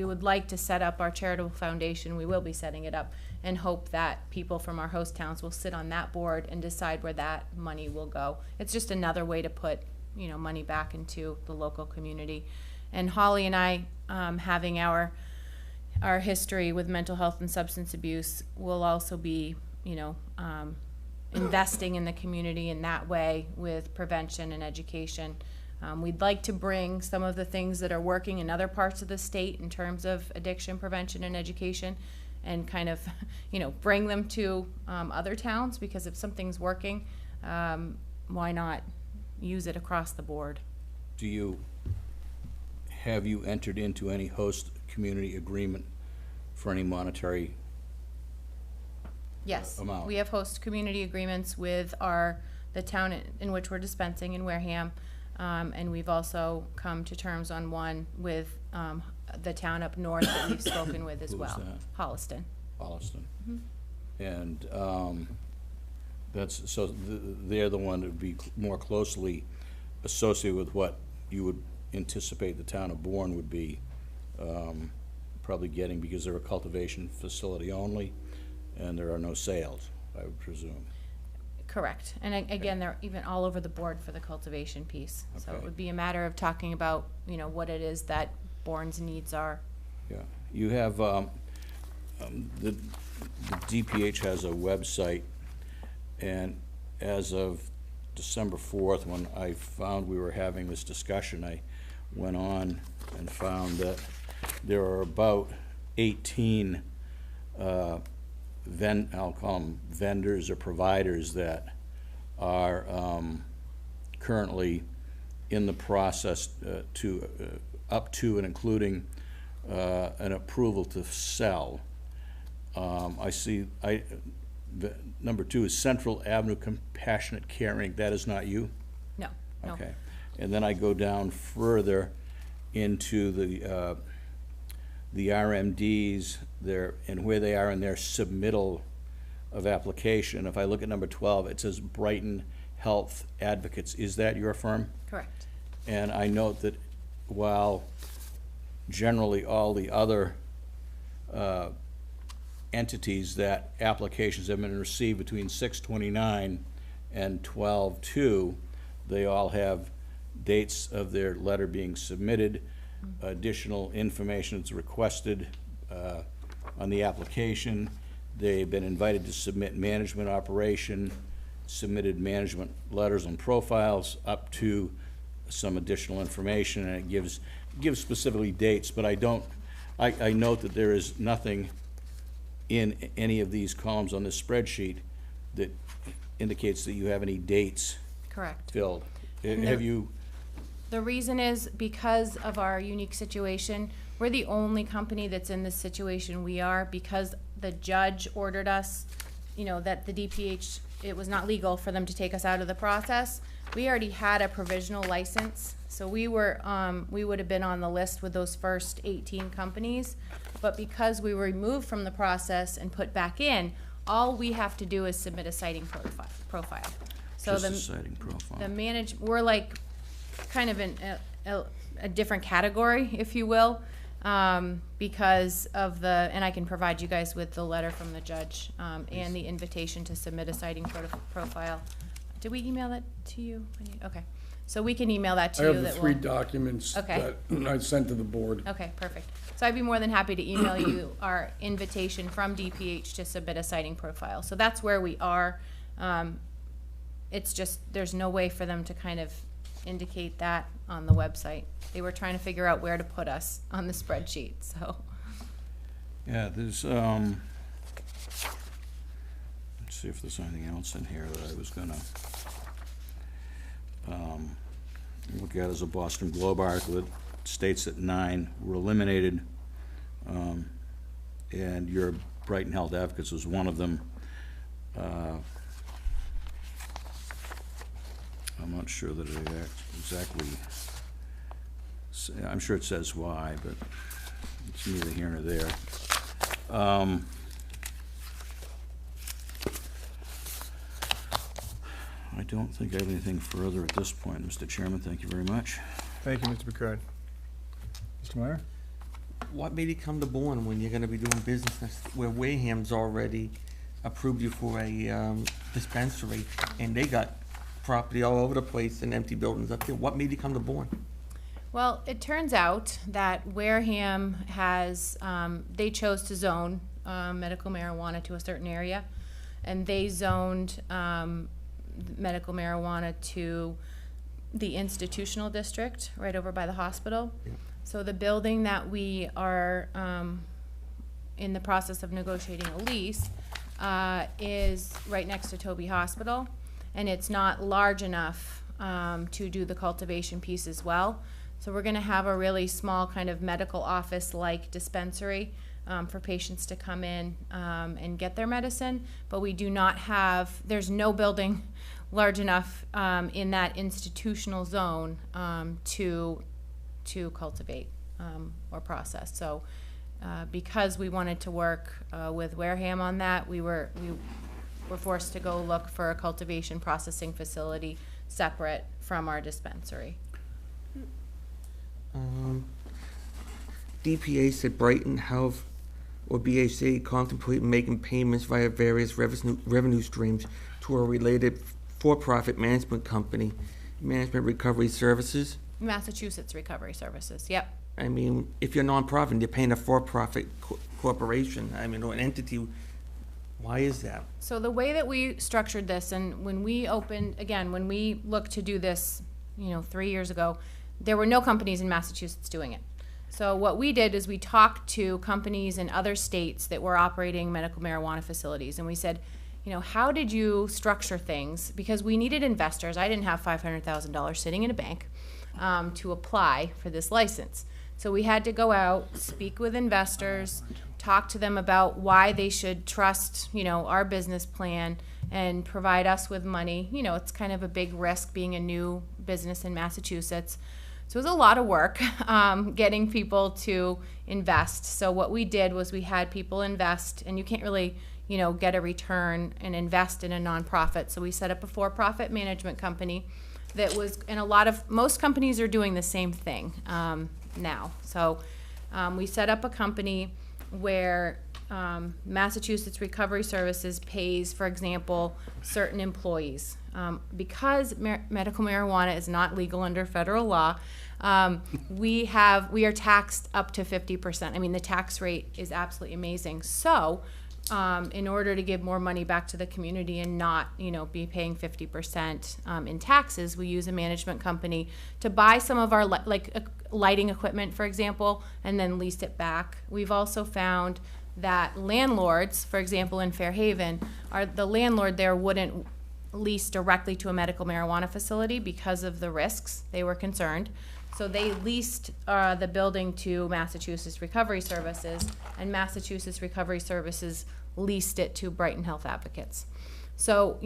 would like to set up our charitable foundation. We will be setting it up, and hope that people from our host towns will sit on that board and decide where that money will go. It's just another way to put, money back into the local community. And Holly and I, having our history with mental health and substance abuse, will also be, investing in the community in that way with prevention and education. We'd like to bring some of the things that are working in other parts of the state in terms of addiction prevention and education, and kind of, bring them to other towns, because if something's working, why not use it across the board? Have you entered into any host community agreement for any monetary Yes, amount? we have host community agreements with the town in which we're dispensing in Wareham, and we've also come to terms on one with the town up north that we've spoken with as Who is well. that? Holliston. Holliston. And they're the one that would be more closely associated with what you would anticipate the town of Bourne would be probably getting, because they're a cultivation facility only, and there are no sales, I would presume. Correct. And again, they're even all over the board for the cultivation piece. So it Okay. would be a matter of talking about, what it is that Bourne's needs are. Yeah, you have, the DPH has a website, and as of December 4th, when I found we were having this discussion, I went on and found that there are about 18 I'll call them vendors or providers that are currently in the process up to and including an approval to sell. I see, number 2 is Central Avenue Compassionate Care Inc. That is not you? No, no. Okay. And then I go down further into the RMDs there, and where they are in their submittal of application. If I look at number 12, it says Brighton Health Advocates. Is that your firm? Correct. And I note that while generally all the other entities that applications have been received between 6/29 and 12/2, they all have dates of their letter being submitted, additional information that's requested on the application. They've been invited to submit management operation, submitted management letters and profiles up to some additional information, and it gives specifically dates, but I note that there is nothing in any of these columns on this spreadsheet that indicates that you have any dates Correct. filled. And Have you? The reason is because of our unique situation. We're the only company that's in this situation we are, because the judge ordered us, that the DPH, it was not legal for them to take us out of the process. We already had a provisional license, so we would have been on the list with those first 18 companies. But because we were removed from the process and put back in, all we have to do is submit a citing profile. So Just a citing profile. we're like kind of in a different category, if you will, because of and I can provide you guys with the letter from the judge, and the invitation to submit a citing profile. Did we email that to you? Okay, so we can email that to I you. have the that 3 will- documents Okay. that I sent to the board. Okay, perfect. So I'd be more than happy to email you our invitation from DPH to submit a citing profile. So that's where we are. It's just, there's no way for them to kind of indicate that on the website. They were trying to figure out where to put us on the spreadsheet, so. Yeah, there's, let's see if there's anything else in here that I was gonna, look at as a Boston Globe article that states that 9 were eliminated, and your Brighton Health Advocates was one of them. I'm not sure that it exactly, I'm sure it says why, but it's neither here nor there. I don't think I have anything further at this point, Mr. Chairman. Thank you very much. Thank you, Mr. Picard. Mr. Meyer? What made you come to Bourne when you're gonna be doing business where Wareham's already approved you for a dispensary, and they got property all over the place and empty buildings up there? What made you come to Bourne? Well, it turns out that Wareham has, they chose to zone medical marijuana to a certain area, and they zoned medical marijuana to the institutional district right over by the hospital. Yeah. So the building that we are in the process of negotiating a lease is right next to Toby Hospital, and it's not large enough to do the cultivation piece as well. So we're gonna have a really small kind of medical office-like dispensary for patients to come in and get their medicine, but we do not have, there's no building large enough in that institutional zone to cultivate or process. So because we wanted to work with Wareham on that, we were forced to go look for a cultivation processing facility separate from our dispensary. DPA said Brighton Health or BHC contemplate making payments via various revenue streams to a related for-profit management company, Management Recovery Services. Massachusetts Recovery Services, yep. I mean, if you're a nonprofit and you're paying a for-profit corporation, I mean, or an entity, why is that? So the way that we structured this, and when we opened, again, when we looked to do this, 3 years ago, there were no companies in Massachusetts doing it. So what we did is we talked to companies in other states that were operating medical marijuana facilities, and we said, how did you structure things? Because we needed investors. I didn't have $500,000 sitting in a bank to apply for this license. So we had to go out, speak with investors, talk to them about why they should trust, our business plan and provide us with money. It's kind of a big risk being a new business in Massachusetts. So it was a lot of work getting people to invest. So what we did was we had people invest, and you can't really, get a return and invest in a nonprofit. So we set up a for-profit management company that was, and most companies are doing the same thing now. So we set up a company where Massachusetts Recovery Services pays, for example, certain employees. Because medical marijuana is not legal under federal law, we are taxed up to 50%. I mean, the tax rate is absolutely amazing. So in order to give more money back to the community and not, be paying 50% in taxes, we use a management company to buy some of our lighting equipment, for example, and then lease it back. We've also found that landlords, for example, in Fairhaven, the landlord there wouldn't lease directly to a medical marijuana facility because of the risks. They were concerned. So they leased the building to Massachusetts Recovery Services, and Massachusetts Recovery Services leased it to Brighton Health Advocates. So,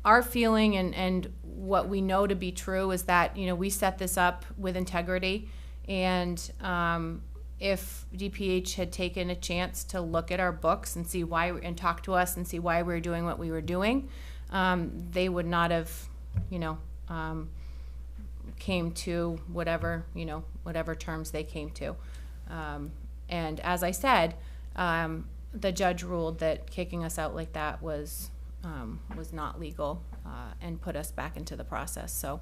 our feeling and what we know to be true is that, we set this up with integrity, and if DPH had taken a chance to look at our books and see why, and talk to us and see why we were doing what we were doing, they would not have, came to whatever terms they came to. And as I said, the judge ruled that kicking us out like that was not legal and put us back into the process. So,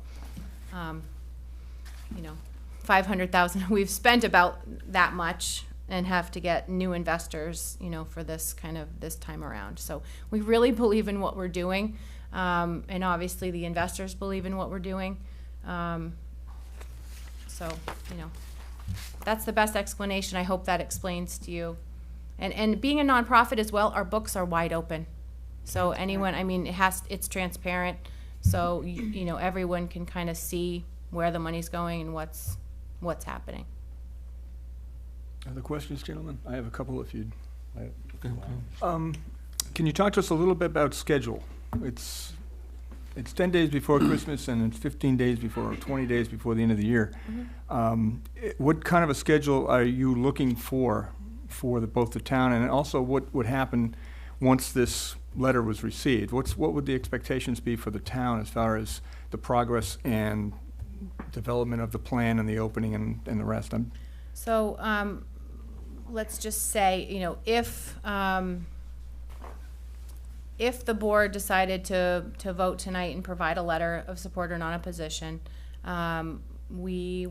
$500,000, we've spent about that much and have to get new investors, for this time around. So we really believe in what we're doing, and obviously the investors believe in what we're doing. So, that's the best explanation. I hope that explains to you. And being a nonprofit as well, our books are wide open. So anyone, it's transparent. So, everyone can kind of see where the money's going and what's happening. Other questions, gentlemen? I have a couple if you'd. Can you talk to us a little bit about schedule? It's 10 days before Christmas and it's 15 days before, or 20 days before the end of the year. What kind of a schedule are you looking for both the town, and also what would happen once this letter was received? What would the expectations be for the town as far as the progress and development of the plan and the opening and the rest? So let's just say, if the board decided to vote tonight and provide a letter of support or non-opposition, we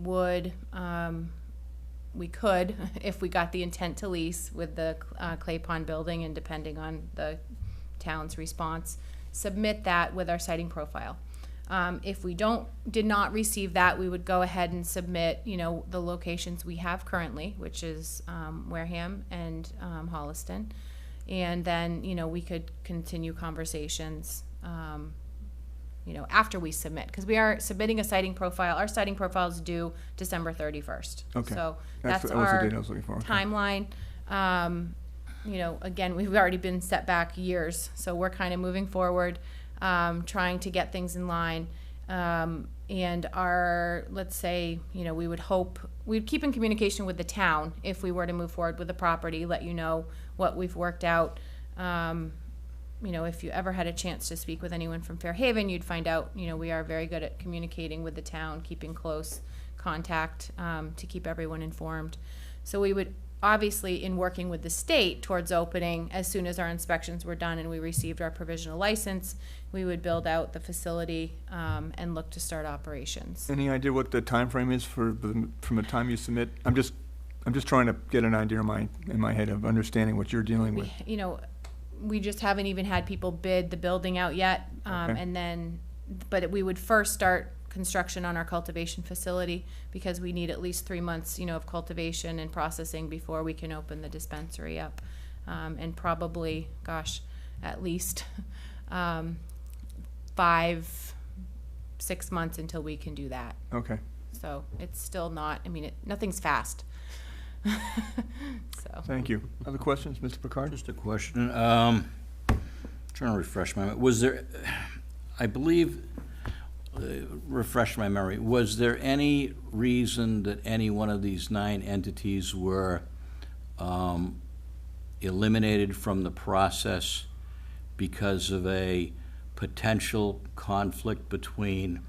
could, if we got the intent to lease with the Clay Pond building, and depending on the town's response, submit that with our siting profile. If we did not receive that, we would go ahead and submit, the locations we have currently, which is Wareham and Holliston. And then, we could continue conversations, after we submit, because we are submitting a siting profile. Our siting profile is due December 31st. Okay. So That was our the date I was looking for. Okay. timeline. Again, we've already been set back years, so we're kind of moving forward, trying to get things in line. And let's say, we would hope, we'd keep in communication with the town if we were to move forward with the property, let you know what we've worked out. if you ever had a chance to speak with anyone from Fairhaven, you'd find out, we are very good at communicating with the town, keeping close contact to keep everyone informed. So we would, obviously, in working with the state towards opening, as soon as our inspections were done and we received our provisional license, we would build out the facility and look to start operations. Any idea what the time frame is from the time you submit? I'm just trying to get an idea in my head of understanding what you're dealing with. We just haven't even had people bid the building out yet. Okay. But we would first start construction on our cultivation facility because we need at least 3 months, of cultivation and processing before we can open the dispensary up. And probably, at least 5-6 months until we can do that. Okay. So it's still not, nothing's fast. So. Thank you. Other questions, Mr. Picard? Just a question. Trying to refresh my memory. Was there, I believe, refresh my memory, was there any reason that any one of these 9 entities were eliminated from the process because of a potential conflict between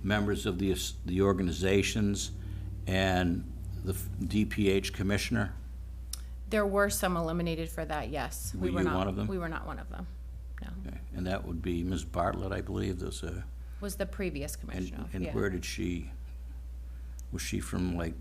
members of the organizations and the DPH commissioner? There were some eliminated for that, yes. Were you one of them? We were not one of them, no. Okay. And that would be Ms. Bartlett, I believe. There's a, Was the previous commissioner, and yeah. where did was she from,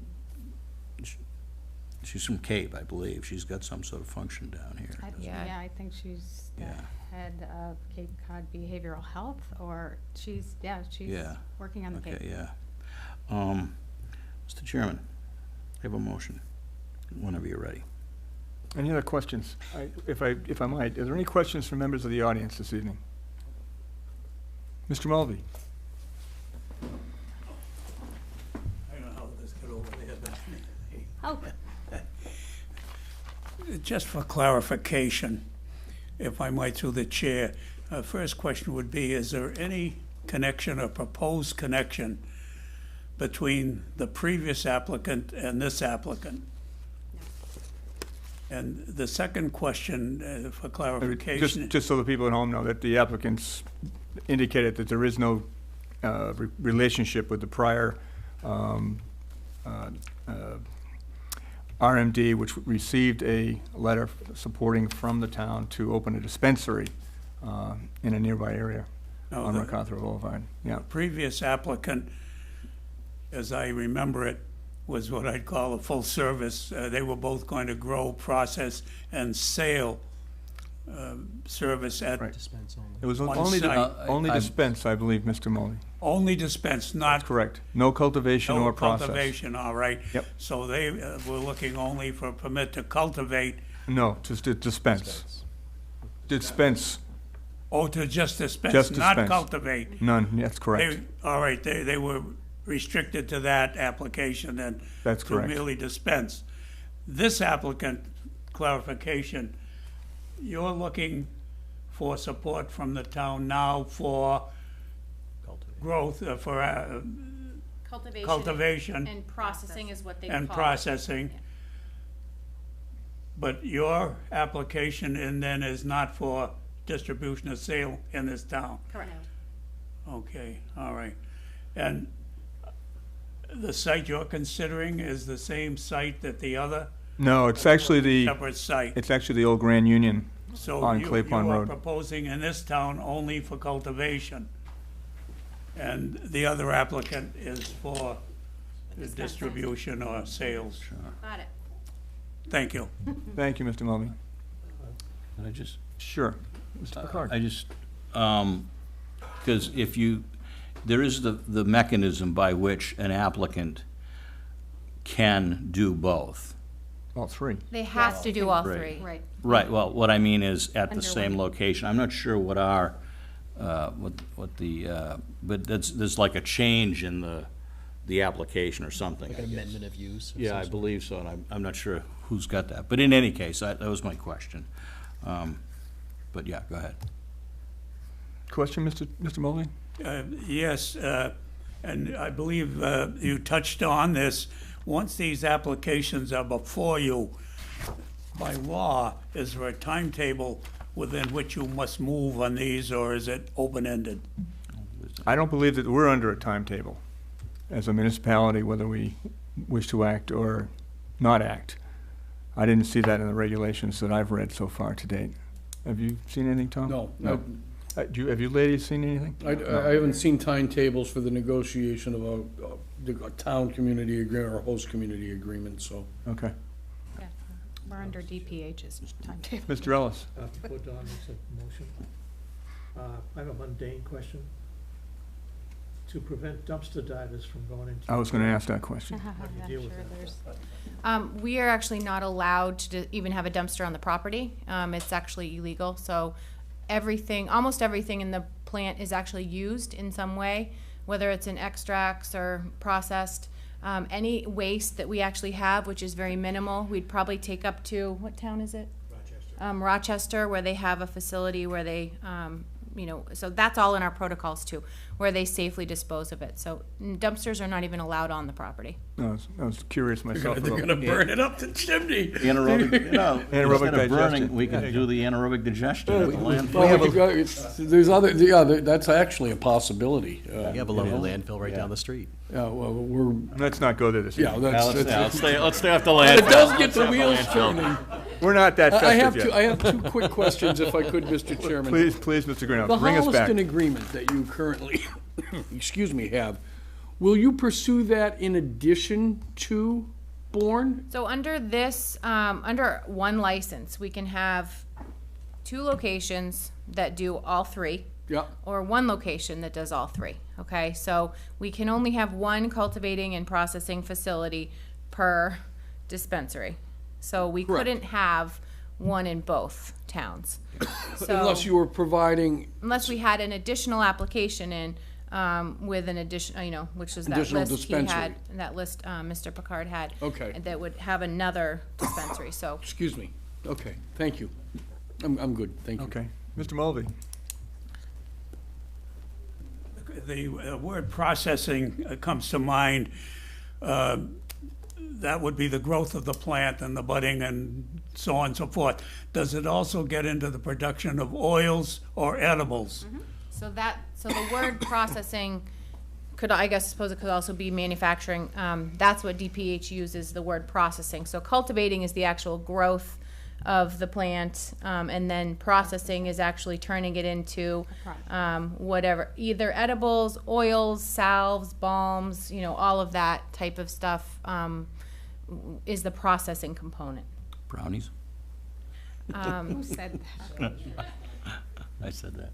she's from Cape, I believe. She's got some sort of function down here. Yeah. Yeah, I think she's the Yeah. head of Cape Cod Behavioral Health, or she's Yeah. working on the Cape. Okay, yeah. Mr. Chairman, I have a motion, whenever you're ready. Any other questions? If I might, are there any questions from members of the audience this evening? Mr. Mulvey? I don't know how this got over there, but Oh, just for clarification, if I might, through the chair, first question would be, is there any connection or proposed connection between the previous applicant and this applicant? And the second question, for clarification. Just so the people at home know that the applicants indicated that there is no relationship with the prior RMD, which received a letter supporting from the town to open a dispensary in a nearby area No, on the- MacArthur Boulevard. Yeah. Previous applicant, as I remember it, was what I'd call a full service. They were both going to grow, process, and sale service at Right. Dispense only. It was One only, site. only I'm- dispense, I believe, Mr. Mulvey. only dispense, not Correct. No cultivation no or process. cultivation, all right? Yep. So they were looking only for a permit to cultivate, No, just to dispense. Dispense, or to just dispense, Just not dispense. cultivate. none, that's correct. All right, they were restricted to that application and That's to correct. merely dispense. This applicant, clarification, you're looking for support from the town now for growth, for cultivation And processing is what they and call it. processing. But your application and then is not for distribution or sale in this town? Correct. Okay, all right. And the site you're considering is the same site that the other? No, it's actually the, Separate site? it's actually the old Grand Union So on you Clay Pond are Road. proposing in this town only for cultivation? And the other applicant is for the distribution or sales? Got it. Thank you. Thank you, Mr. Mulvey. Can I just? Sure. Mr. Picard? I just, because there is the mechanism by which an applicant can do both. All three. They have to do all Right. three. right. Right, well, what I mean is at the same Underway. location. I'm not sure what our, what the, but there's like a change in the application or something. Like I an guess. amendment of use or Yeah, I some sort. believe so, and I'm not sure who's got that. But in any case, that was my question. But yeah, go ahead. Question, Mr. Mulvey? Yes, and I believe you touched on this. Once these applications are before you, by law, is there a timetable within which you must move on these, or is it open-ended? I don't believe that we're under a timetable as a municipality, whether we wish to act or not act. I didn't see that in the regulations that I've read so far to date. Have you seen anything, Tom? No. Have you ladies seen anything? I haven't seen timetables for the negotiation of a town community agreement or host community agreement, so. Okay. Yeah, we're under DPH's timetable. Mr. Ellis? Before Don makes a motion, I have a mundane question. To prevent dumpster divers from going into. I was going to ask that question. How do you deal with that? We are actually not allowed to even have a dumpster on the property. It's actually illegal, so almost everything in the plant is actually used in some way, whether it's in extracts or processed. Any waste that we actually have, which is very minimal, we'd probably take up to, what town is it? Rochester, where they have a facility where they, so that's all in our protocols too, where they safely dispose of it. So dumpsters are not even allowed on the property. I was curious myself. They're gonna burn it up the chimney. Anaerobic, Anaerobic instead of burning, digestion. we could do the anaerobic digestion at the landfill. Well, there's other, yeah, that's actually a possibility. You have a local landfill right down the street. Yeah, well, we're, Let's not go there this yeah, evening. Let's stay off the But landfill. it does get the wheels turning. We're not that I have festive I yet. have two quick questions, if I could, Mr. Chairman. Please, Mr. Greenhouse, The bring us back. Holliston agreement that you currently, excuse me, have, will you pursue that in addition to Bourne? So under this, under one license, we can have 2 locations that do all 3. Yeah, Or 1 location that does all 3, okay? So we can only have 1 cultivating and processing facility per dispensary. So we Correct. couldn't have 1 in both towns. So unless you were providing unless we had an additional application in, with an addition, which was that Additional list he dispensary. had, that list, Mr. Picard had. Okay. That would have another dispensary, so. excuse me, okay, thank you. I'm good, thank you. Okay. Mr. Mulvey? The word processing comes to mind. That would be the growth of the plant and the budding and so on and so forth. Does it also get into the production of oils or edibles? So the word processing suppose it could also be manufacturing. That's what DPH uses, the word processing. So cultivating is the actual growth of the plant, and then processing is actually turning it into whatever, either edibles, oils, salves, balms, all of that type of stuff is the processing component. Brownies? Who said that? I said that.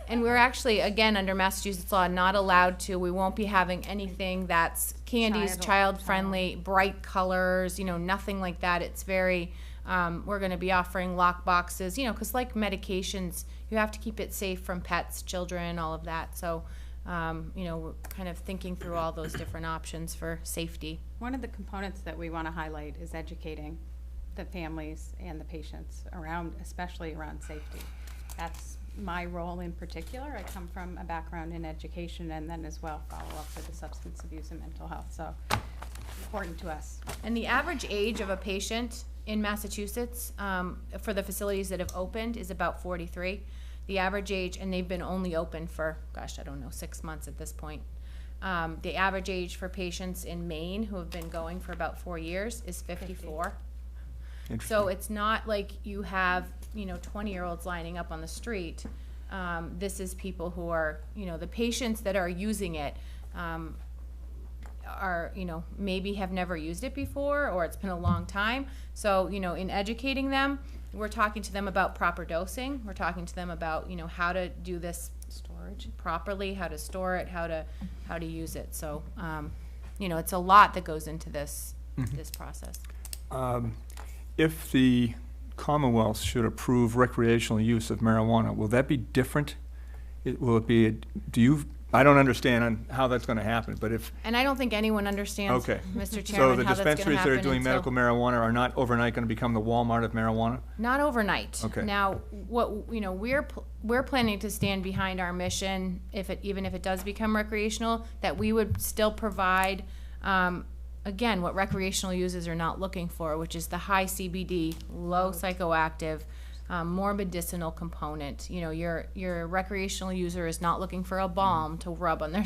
And we're actually, again, under Massachusetts law, not allowed to, we won't be having anything that's candies, child-friendly, bright colors, nothing like that. It's very, we're gonna be offering lock boxes, because like medications, you have to keep it safe from pets, children, all of that. So, we're kind of thinking through all those different options for safety. One of the components that we want to highlight is educating the families and the patients especially around safety. That's my role in particular. I come from a background in education and then as well follow up with the substance abuse and mental health. So important to us. And the average age of a patient in Massachusetts, for the facilities that have opened, is about 43. The average age, and they've been only open for, 6 months at this point. The average age for patients in Maine who have been going for about 4 years is 54. So it's not like you have, 20-year-olds lining up on the street. This is people who are, the patients that are using it are, maybe have never used it before, or it's been a long time. So, in educating them, we're talking to them about proper dosing. We're talking to them about, how to do this storage properly, how to store it, how to use it. So, it's a lot that goes into this process. If the Commonwealth should approve recreational use of marijuana, will that be different? Will it be, I don't understand on how that's going to happen, but if, And I don't think anyone understands, okay. Mr. So Chairman, the how that's going to dispensaries that happen are doing until- medical marijuana are not overnight going to become the Walmart of marijuana? Not overnight. Okay. Now, we're planning to stand behind our mission, even if it does become recreational, that we would still provide, again, what recreational users are not looking for, which is the high CBD, low psychoactive, more medicinal component. You know, your recreational user is not looking for a balm to rub on their,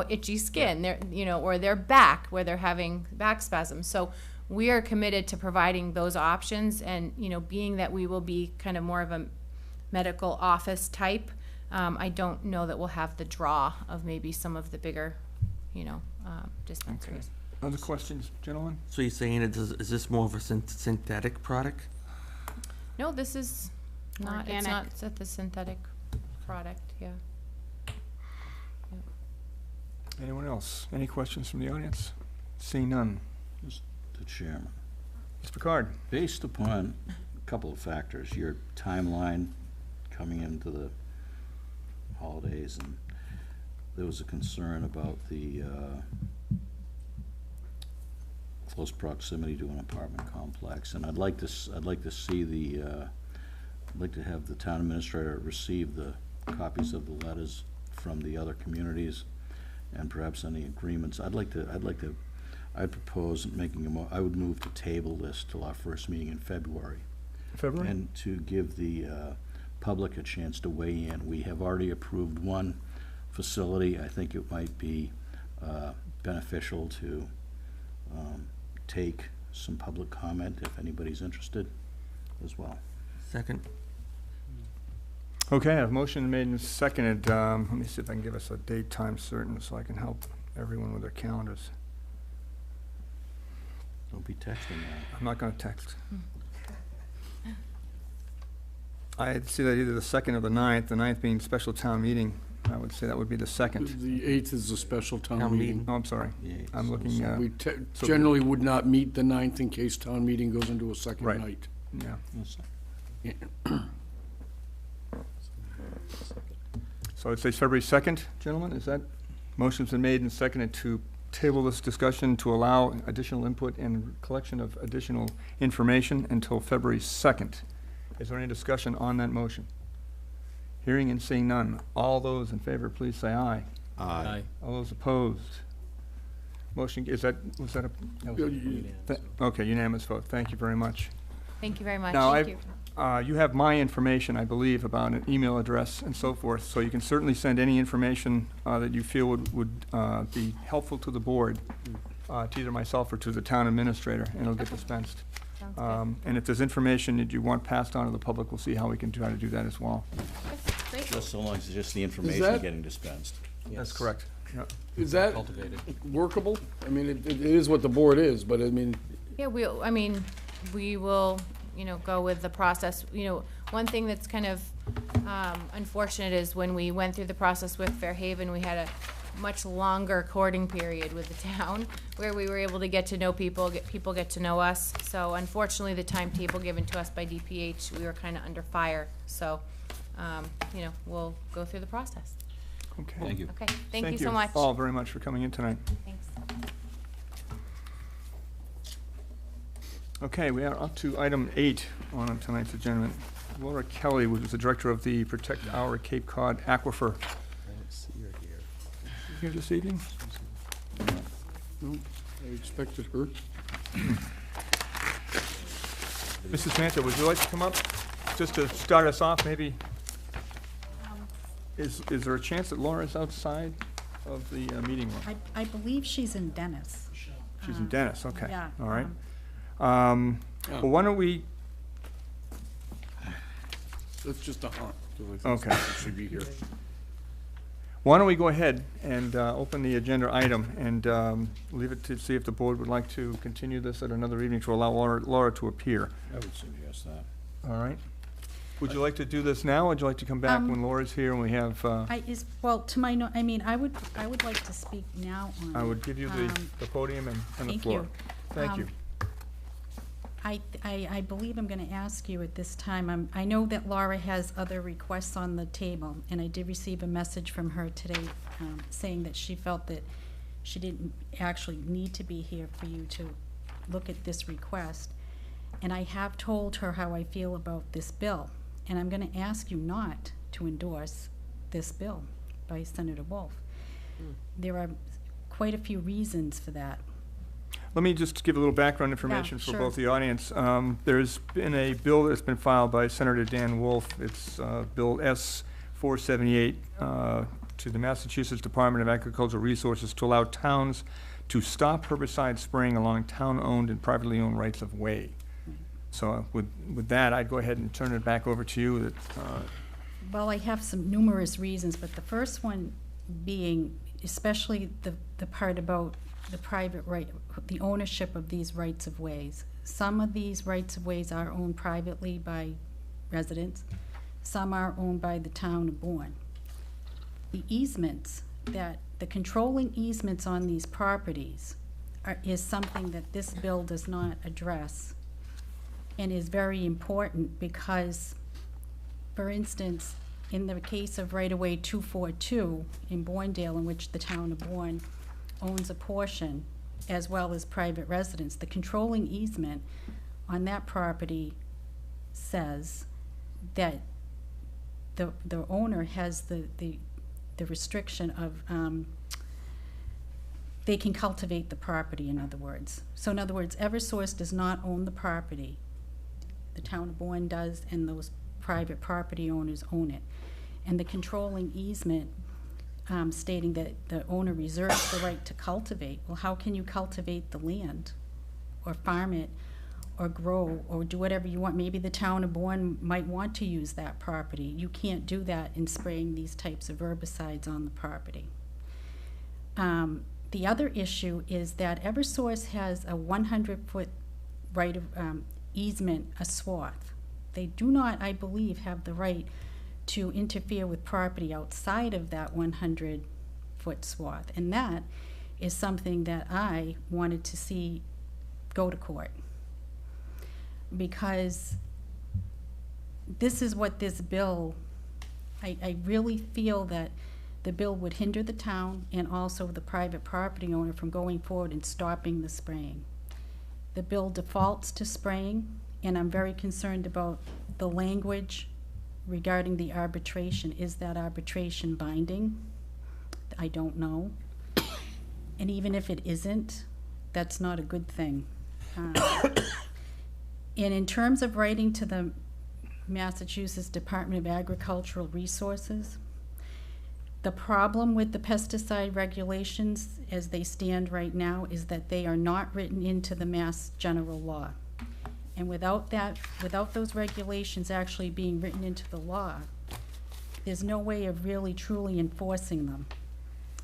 itchy skin. They're, or their back where they're having back spasms. So we are committed to providing those options, and being that we will be kind of more of a medical office type, I don't know that we'll have the draw of maybe some of the bigger, dispensaries. Other questions, gentlemen? So you're saying is this more of a synthetic product? No, this is not, Organic. it's not the synthetic product, yeah. Anyone else? Any questions from the audience? Seeing none. Mr. Chairman, Mr. Picard? based upon a couple of factors, your timeline coming into the holidays, and there was a concern about the close proximity to an apartment complex, and I'd like to see the, I'd like to have the town administrator receive the copies of the letters from the other communities, and perhaps any agreements. I'd propose making I would move to table this till our first meeting in February. February? And to give the public a chance to weigh in. We have already approved one facility. I think it might be beneficial to take some public comment if anybody's interested as well. Second. Okay, I have motion made and seconded. Let me see if I can give us a date, time certain, so I can help everyone with their calendars. Don't be texting now. I'm not gonna text. I see that either the 2nd or the 9th, the 9th being special town meeting. I would say that would be the 2nd. The 8th is a special town Town meeting. meeting. Oh, I'm sorry. Yeah, I'm so- looking, We so- generally would not meet the 9th in case town meeting goes into a second Right. night. yeah. Yeah. So it says February 2nd, gentlemen, is that? Motion's been made and seconded to table this discussion to allow additional input and collection of additional information until February 2nd. Is there any discussion on that motion? Hearing and seeing none. All those in favor, please say aye. Aye. All those opposed? Motion, was that a? Okay, unanimous vote. Thank you very much. Thank you very much. Now, Thank you. You have my information, I believe, about an email address and so forth, so you can certainly send any information that you feel would be helpful to the board, to either myself or to the town administrator, and it'll get dispensed. Sounds good. And if there's information that you want passed on to the public, we'll see how we can try to do that as well. Great. Just so long as it's just the information that- getting dispensed. That's correct. Yeah. Is that Cultivated. workable? I mean, it is what the board is, but I mean, Yeah, we will, go with the process. One thing that's kind of unfortunate is when we went through the process with Fairhaven, we had a much longer courting period with the town where we were able to get to know people, get to know us. So unfortunately, the timetable given to us by DPH, we were kind of under fire. So, we'll go through the process. Okay. Thank you. Okay, thank you so much. all very much for coming in tonight. Thanks. Okay, we are up to item 8 on tonight's agenda. Laura Kelly, who is the director of the Protect Our Cape Cod Aquifer. Let's see her here. Here this evening? no, I expected her. Mrs. Manta, would you like to come up, just to start us off, maybe? Is there a chance that Laura's outside of the meeting room? I believe she's in Dennis. She's in Dennis, okay. Yeah, All right. Well, why don't we, That's just a haunt. 'cause I think Okay. she should be here. why don't we go ahead and open the agenda item and leave it to see if the board would like to continue this at another evening to allow Laura to appear. I would suggest that. All right? Would you like to do this now, or would you like to come back when Laura's here and we have, To my, I would like to speak now on. I would give you the podium and the Thank floor. you. Thank you. I believe I'm gonna ask you at this time, I know that Laura has other requests on the table, and I did receive a message from her today, saying that she felt that she didn't actually need to be here for you to look at this request. And I have told her how I feel about this bill, and I'm gonna ask you not to endorse this bill by Senator Wolf. There are quite a few reasons for that. Let me just give a little background information for sure. both the audience. There's been a bill that's been filed by Senator Dan Wolf. It's Bill S-478 to the Massachusetts Department of Agricultural Resources to allow towns to stop herbicide spraying along town-owned and privately owned rights of way. So with that, I'd go ahead and turn it back over to you. Well, I have some numerous reasons, but the first one being especially the part about the private right, the ownership of these rights of ways. Some of these rights of ways are owned privately by residents. Some are owned by the town of Bourne. The easements, the controlling easements on these properties is something that this bill does not address and is very important because, for instance, in the case of right-of-way 242 in Bournedale, in which the town of Bourne owns a portion, as well as private residents, the controlling easement on that property says that the owner has the restriction of they can cultivate the property, in other words. So in other words, Eversource does not own the property. The town of Bourne does, and those private property owners own it. And the controlling easement stating that the owner reserves the right to cultivate. Well, how can you cultivate the land or farm it or grow or do whatever you want? Maybe the town of Bourne might want to use that property. You can't do that in spraying these types of herbicides on the property. The other issue is that Eversource has a 100-foot right of easement, a swath. They do not, I believe, have the right to interfere with property outside of that 100-foot swath. And that is something that I wanted to see go to court. Because this is what this bill, I really feel that the bill would hinder the town and also the private property owner from going forward and stopping the spraying. The bill defaults to spraying, and I'm very concerned about the language regarding the arbitration. Is that arbitration binding? I don't know. And even if it isn't, that's not a good thing. And in terms of writing to the Massachusetts Department of Agricultural Resources, the problem with the pesticide regulations as they stand right now is that they are not written into the Mass General Law. And without that, without those regulations actually being written into the law, there's no way of really truly enforcing them.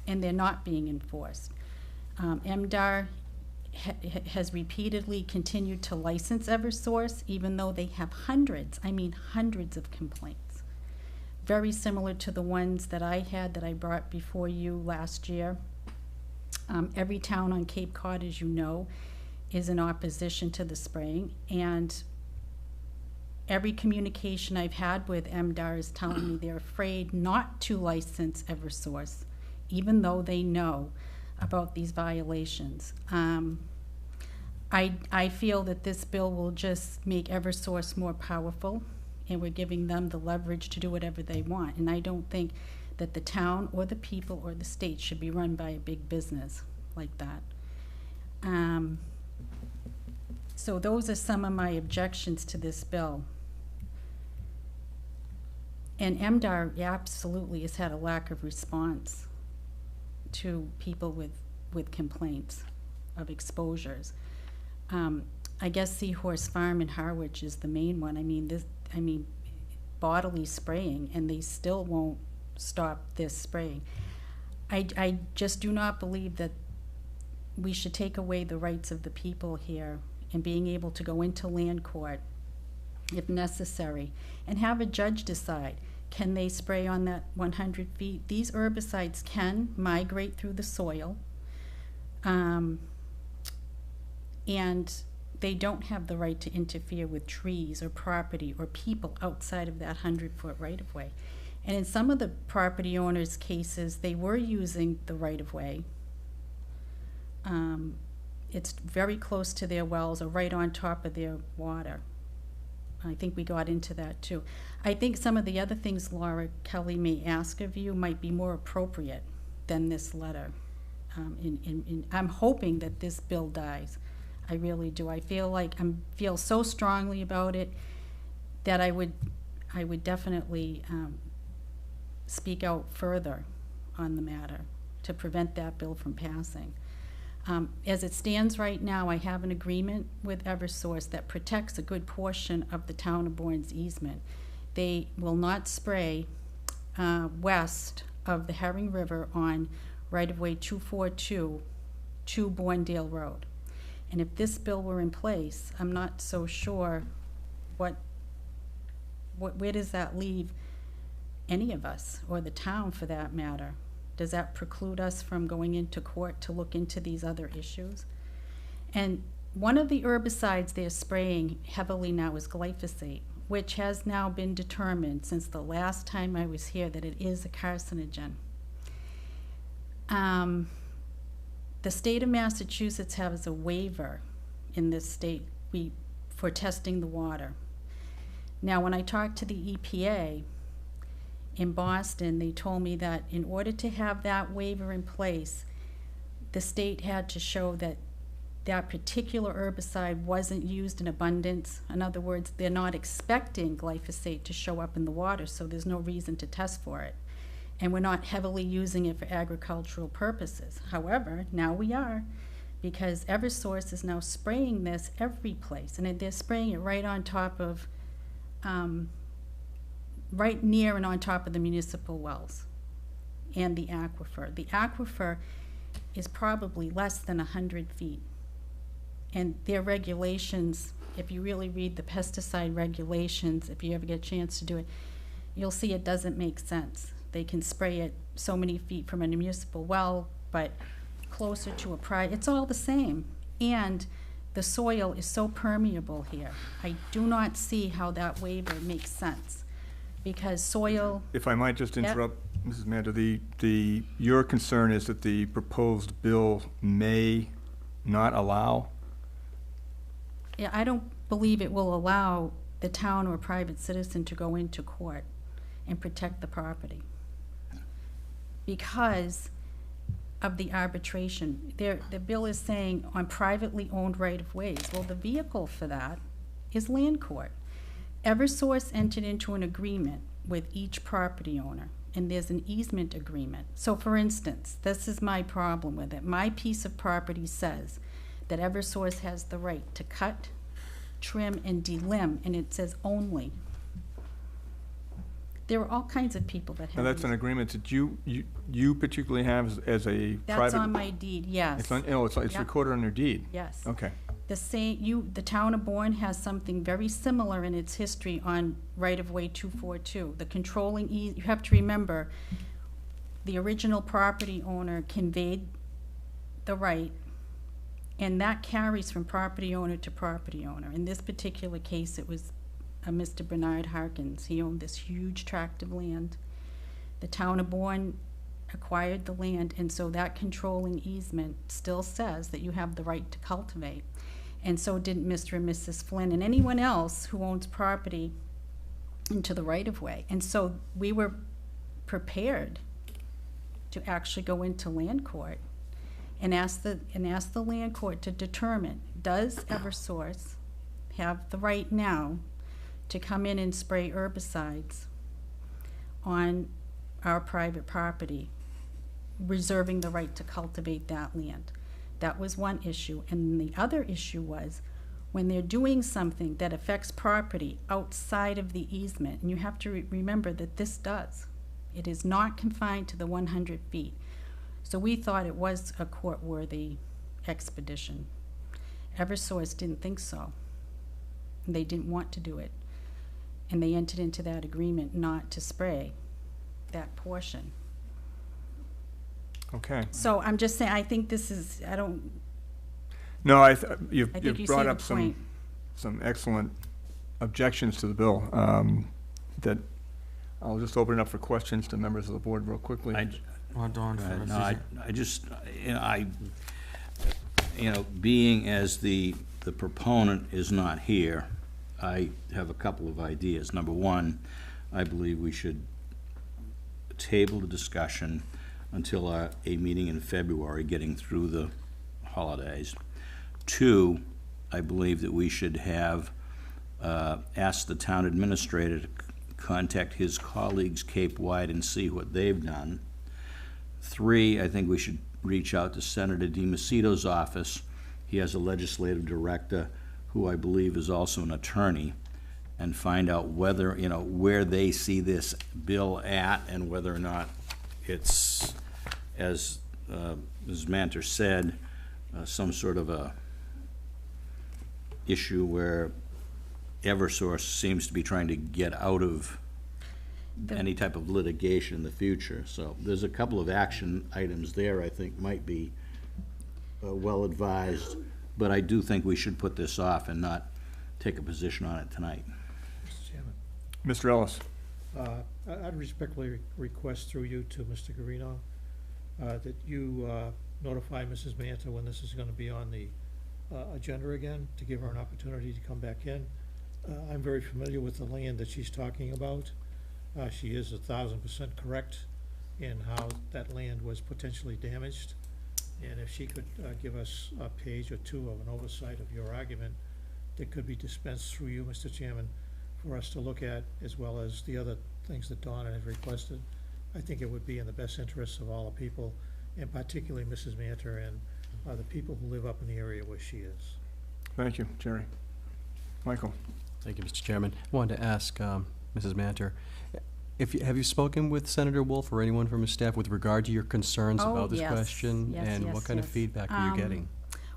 And they're not being enforced. MDR has repeatedly continued to license Eversource, even though they have hundreds, I mean hundreds of complaints. Very similar to the ones that I had that I brought before you last year. Every town on Cape Cod, as you know, is in opposition to the spraying, and every communication I've had with MDR is telling me they're afraid not to license Eversource, even though they know about these violations. I feel that this bill will just make Eversource more powerful, and we're giving them the leverage to do whatever they want. And I don't think that the town or the people or the state should be run by a big business like that. So those are some of my objections to this bill. And MDR absolutely has had a lack of response to people with complaints of exposures. I guess Seahorse Farm in Harwich is the main one. I mean, bodily spraying, and they still won't stop this spraying. I just do not believe that we should take away the rights of the people here and being able to go into land court if necessary and have a judge decide, can they spray on that 100 feet? These herbicides can migrate through the soil, and they don't have the right to interfere with trees or property or people outside of that 100-foot right-of-way. And in some of the property owners' cases, they were using the right-of-way. It's very close to their wells or right on top of their water. I think we got into that too. I think some of the other things Laura Kelly may ask of you might be more appropriate than this letter. I'm hoping that this bill dies. I really do. I feel so strongly about it that I would definitely speak out further on the matter to prevent that bill from passing. As it stands right now, I have an agreement with Eversource that protects a good portion of the town of Bourne's easement. They will not spray west of the Herring River on right-of-way 242 to Bournedale Road. And if this bill were in place, I'm not so sure where does that leave any of us, or the town for that matter? Does that preclude us from going into court to look into these other issues? And one of the herbicides they're spraying heavily now is glyphosate, which has now been determined since the last time I was here that it is a carcinogen. The state of Massachusetts has a waiver in this state for testing the water. Now, when I talked to the EPA in Boston, they told me that in order to have that waiver in place, the state had to show that that particular herbicide wasn't used in abundance. In other words, they're not expecting glyphosate to show up in the water, so there's no reason to test for it. And we're not heavily using it for agricultural purposes. However, now we are, because Eversource is now spraying this every place, and they're spraying it right on top of, right near and on top of the municipal wells and the aquifer. The aquifer is probably less than 100 feet. And their regulations, if you really read the pesticide regulations, if you ever get a chance to do it, you'll see it doesn't make sense. They can spray it so many feet from a municipal well, but closer to a private, it's all the same. And the soil is so permeable here. I do not see how that waiver makes sense, because soil. If I might just Yep. interrupt, Mrs. Manda, your concern is that the proposed bill may not allow? Yeah, I don't believe it will allow the town or private citizen to go into court and protect the property because of the arbitration. The bill is saying on privately owned right-of-ways. Well, the vehicle for that is land court. Eversource entered into an agreement with each property owner, and there's an easement agreement. So for instance, this is my problem with it. My piece of property says that Eversource has the right to cut, trim, and delimb, and it says only. There are all kinds of people that have. Now, that's an agreement that you particularly have as a private. That's on my deed, yes. It's on, it's Yep. recorded on your deed? Yes. Okay. The town of Bourne has something very similar in its history on right-of-way 242. The controlling, you have to remember, the original property owner conveyed the right, and that carries from property owner to property owner. In this particular case, it was Mr. Bernard Harkins. He owned this huge tract of land. The town of Bourne acquired the land, and so that controlling easement still says that you have the right to cultivate. And so did Mr. and Mrs. Flynn and anyone else who owns property into the right-of-way. And so we were prepared to actually go into land court and ask the land court to determine, does Eversource have the right now to come in and spray herbicides on our private property, reserving the right to cultivate that land? That was one issue. And the other issue was when they're doing something that affects property outside of the easement, and you have to remember that this does. It is not confined to the 100 feet. So we thought it was a court-worthy expedition. Eversource didn't think so. They didn't want to do it. And they entered into that agreement not to spray that portion. Okay. So I'm just saying, I think this is, No, you you've see brought the up point. some excellent objections to the bill that I'll just open it up for questions to members of the board real quickly. Being as the proponent is not here, I have a couple of ideas. Number one, I believe we should table the discussion until a meeting in February, getting through the holidays. 2, I believe that we should have asked the town administrator to contact his colleagues Cape-wide and see what they've done. 3, I think we should reach out to Senator DiMacedo's office. He has a legislative director who I believe is also an attorney, and find out whether, where they see this bill at and whether or not it's, as Ms. Manter said, some sort of a issue where Eversource seems to be trying to get out of any type of litigation in the future. So there's a couple of action items there I think might be well advised, but I do think we should put this off and not take a position on it tonight. Mr. Chairman, Mr. Ellis? I'd respectfully request through you to Mr. Guarino that you notify Mrs. Manta when this is going to be on the agenda again, to give her an opportunity to come back in. I'm very familiar with the land that she's talking about. She is 1,000% correct in how that land was potentially damaged. And if she could give us a page or two of an oversight of your argument that could be dispensed through you, Mr. Chairman, for us to look at, as well as the other things that Donna has requested, I think it would be in the best interests of all the people, and particularly Mrs. Manter and the people who live up in the area where she is. Thank you, Jerry. Michael? Thank you, Mr. Chairman. I wanted to ask Mrs. Manter, have you spoken with Senator Wolf or anyone from his staff with regard to your concerns about this question? Yes, and yes, what kind of yes. feedback are you getting?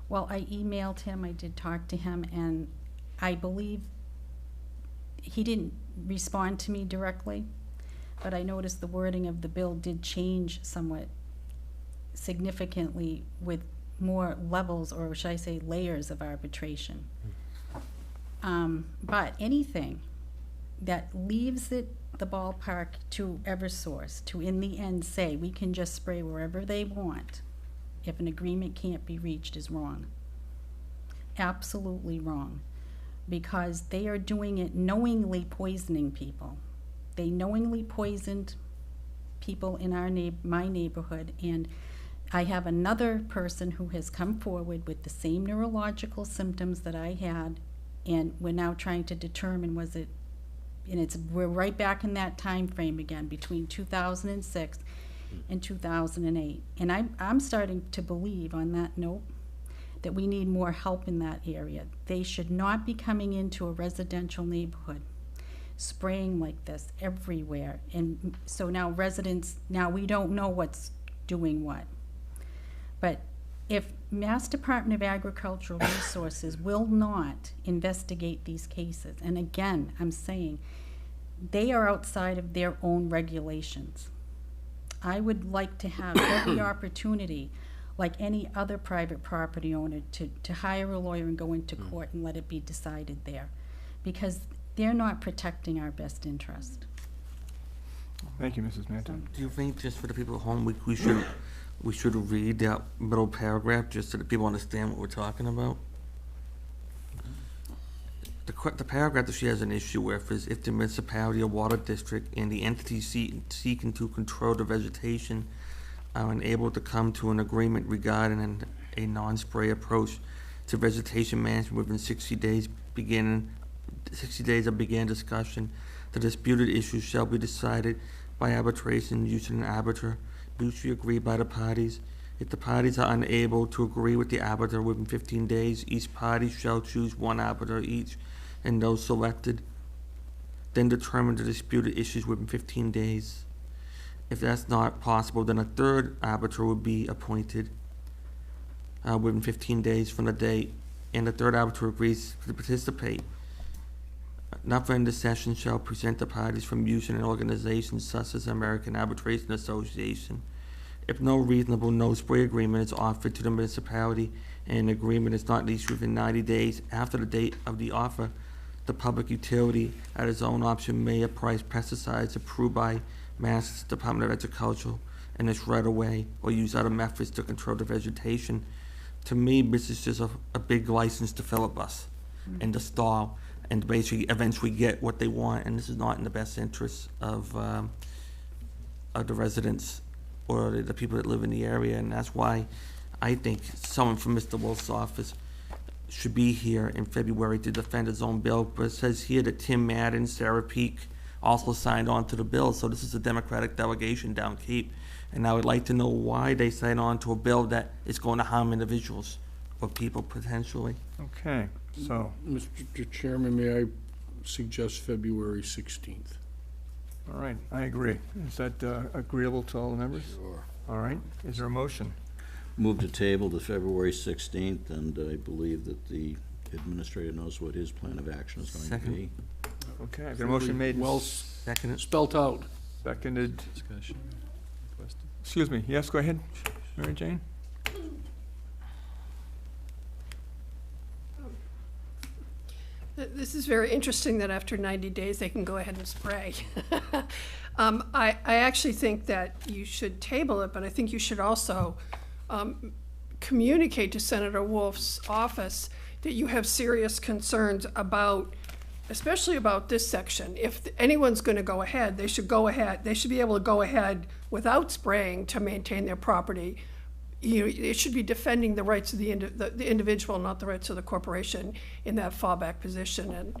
Well, I emailed him, I did talk to him, and I believe he didn't respond to me directly, but I noticed the wording of the bill did change somewhat significantly with more levels, or should I say layers of arbitration. But anything that leaves the ballpark to Eversource to in the end say we can just spray wherever they want if an agreement can't be reached is wrong. Absolutely wrong. Because they are doing it knowingly poisoning people. They knowingly poisoned people in my neighborhood, and I have another person who has come forward with the same neurological symptoms that I had, and we're now trying to determine we're right back in that time frame again between 2006 and 2008. And I'm starting to believe on that note that we need more help in that area. They should not be coming into a residential neighborhood spraying like this everywhere. And so now we don't know what's doing what. But if Mass Department of Agricultural Resources will not investigate these cases, and again, I'm saying, they are outside of their own regulations. I would like to have every opportunity, like any other private property owner, to hire a lawyer and go into court and let it be decided there, because they're not protecting our best interest. Thank you, Mrs. Manta. Do you think, just for the people at home, we should read that middle paragraph just so that people understand what we're talking about? The paragraph that she has an issue with is if the municipality or water district and the entity seeking to control the vegetation are unable to come to an agreement regarding a non-spray approach to vegetation management within 60 days of began discussion, the disputed issues shall be decided by arbitration using an arbiter mutually agreed by the parties. If the parties are unable to agree with the arbiter within 15 days, each party shall choose one arbiter each, and those selected then determine the disputed issues within 15 days. If that's not possible, then a third arbiter will be appointed within 15 days from the date, and the third arbiter agrees to participate. Not in the session shall present the parties from using an organization such as American Arbitration Association. If no reasonable no-spray agreement is offered to the municipality and an agreement is not reached within 90 days after the date of the offer, the public utility at its own option may apprise pesticides approved by Mass Department of Agriculture in its right of way or use other methods to control the vegetation. To me, this is just a big license to filibust and to stall and basically eventually get what they want, and this is not in the best interest of the residents or the people that live in the area, and that's why I think someone from Mr. Wolf's office should be here in February to defend his own bill. But it says here that Tim Madden, Sarah Peak also signed on to the bill, so this is a Democratic delegation down Cape. And I would like to know why they signed on to a bill that is going to harm individuals or people potentially. Okay, so, Mr. Chairman, may I suggest February 16th? all right, I agree. Is that agreeable to all the members? Sure. All right, is there a motion? Move to table to February 16th, and I believe that the administrator knows what his plan of action is going to Second. be. Okay, I've got a motion made and Well Second. spelt out. seconded. Discussion requested. Excuse me, yes, go ahead, Mary Jane? This is very interesting that after 90 days, they can go ahead and spray. I actually think that you should table it, but I think you should also communicate to Senator Wolf's office that you have serious concerns about, especially about this section. If anyone's going to go ahead, they should go ahead. They should be able to go ahead without spraying to maintain their property. You know, it should be defending the rights of the individual, not the rights of the corporation in that fallback position. And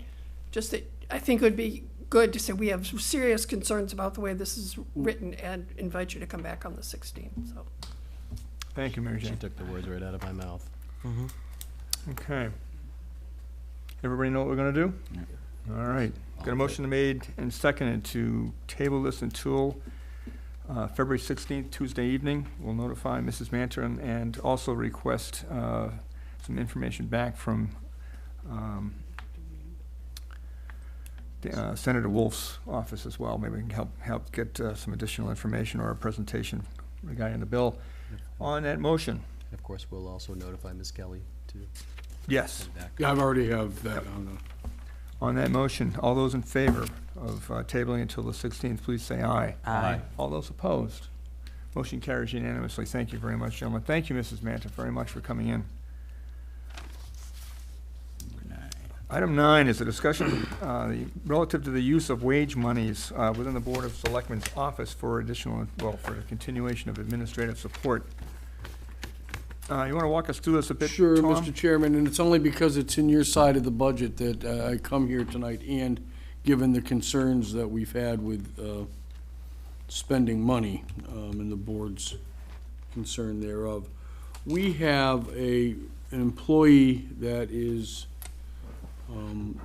just that, I think it would be good to say we have serious concerns about the way this is written and invite you to come back on the 16th, so. Thank you, Mary She Jane. took the words right out of my mouth. Okay. Everybody know what we're gonna do? All right, got a motion made and seconded to table this until February 16th, Tuesday evening. We'll notify Mrs. Manter and also request some information back from Senator Wolf's office as well. Maybe we can help get some additional information or a presentation regarding the bill. On that motion, Of course, we'll also notify Ms. Kelly to yes. come back. Yeah, I've already have that on the. On that motion, all those in favor of tabling until the 16th, please say aye. Aye. All those opposed? Motion carries unanimously. Thank you very much, gentlemen. Thank you, Mrs. Manta, very much for coming in. Item 9 is a discussion relative to the use of wage monies within the Board of Selectmen's office for additional, for the continuation of administrative support. You want to walk us through this a bit, Sure, Tom? Mr. Chairman, and it's only because it's in your side of the budget that I come here tonight, and given the concerns that we've had with spending money and the board's concern thereof. We have an employee that is in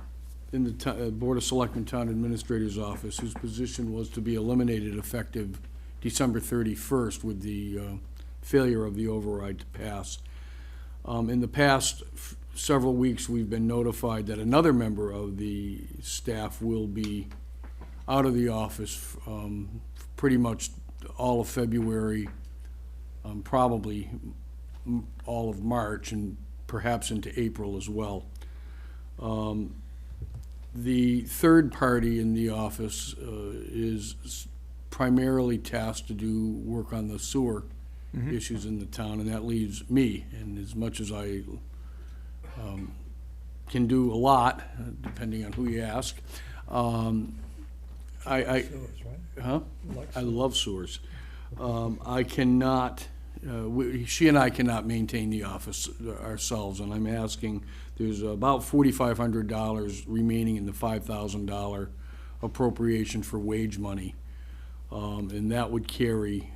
the Board of Selectmen Town Administrator's Office, whose position was to be eliminated effective December 31st with the failure of the override to pass. In the past several weeks, we've been notified that another member of the staff will be out of the office pretty much all of February, probably all of March, and perhaps into April as well. The third party in the office is primarily tasked to do work on the sewer issues in the town, and that leaves me. And as much as I can do a lot, depending on who you ask, I love sewers. I cannot, she and I cannot maintain the office ourselves, and I'm asking, there's about $4,500 remaining in the $5,000 appropriation for wage money. And that would carry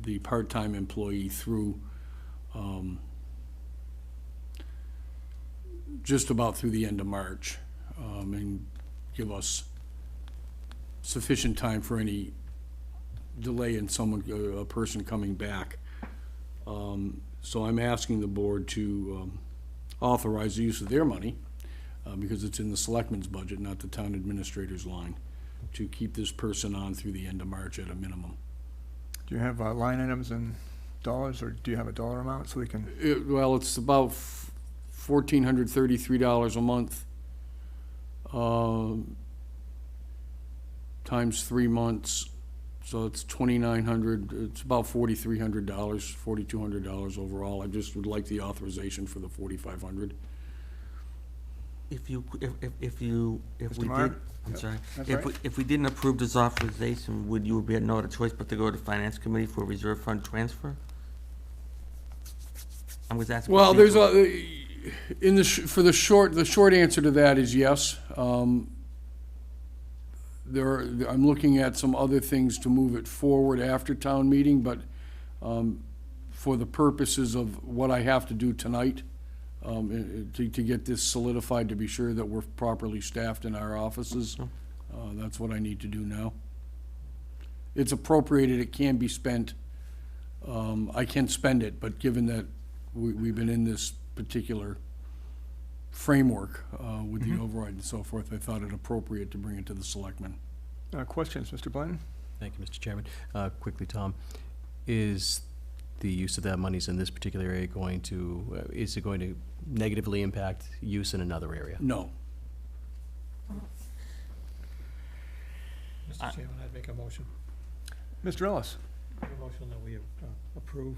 the part-time employee through just about through the end of March, and give us sufficient time for any delay in a person coming back. So I'm asking the board to authorize the use of their money, because it's in the selectmen's budget, not the town administrator's line, to keep this person on through the end of March at a minimum. Do you have line items in dollars, or do you have a dollar amount so we can? Well, it's about $1,433 a month, times 3 months, so it's $2,900. It's about $4,300, $4,200 overall. I just would like the authorization for the $4,500. If we Mr. Meyer? did, I'm sorry, That's if right. we didn't approve this authorization, would you be no other choice but to go to Finance Committee for a reserve fund transfer? I was asking. Well, for there's people. the short answer to that is yes. I'm looking at some other things to move it forward after town meeting, but for the purposes of what I have to do tonight, to get this solidified, to be sure that we're properly staffed in our offices, that's what I need to do now. It's appropriated, it can be spent. I can spend it, but given that we've been in this particular framework with the override and so forth, I thought it appropriate to bring it to the selectmen. Questions, Mr. Blanton? Thank you, Mr. Chairman. Quickly, Tom, is the use of that monies in this particular area going to, is it going to negatively impact use in another area? No. Mr. Chairman, I'd make a motion, Mr. Ellis? a motion that we approve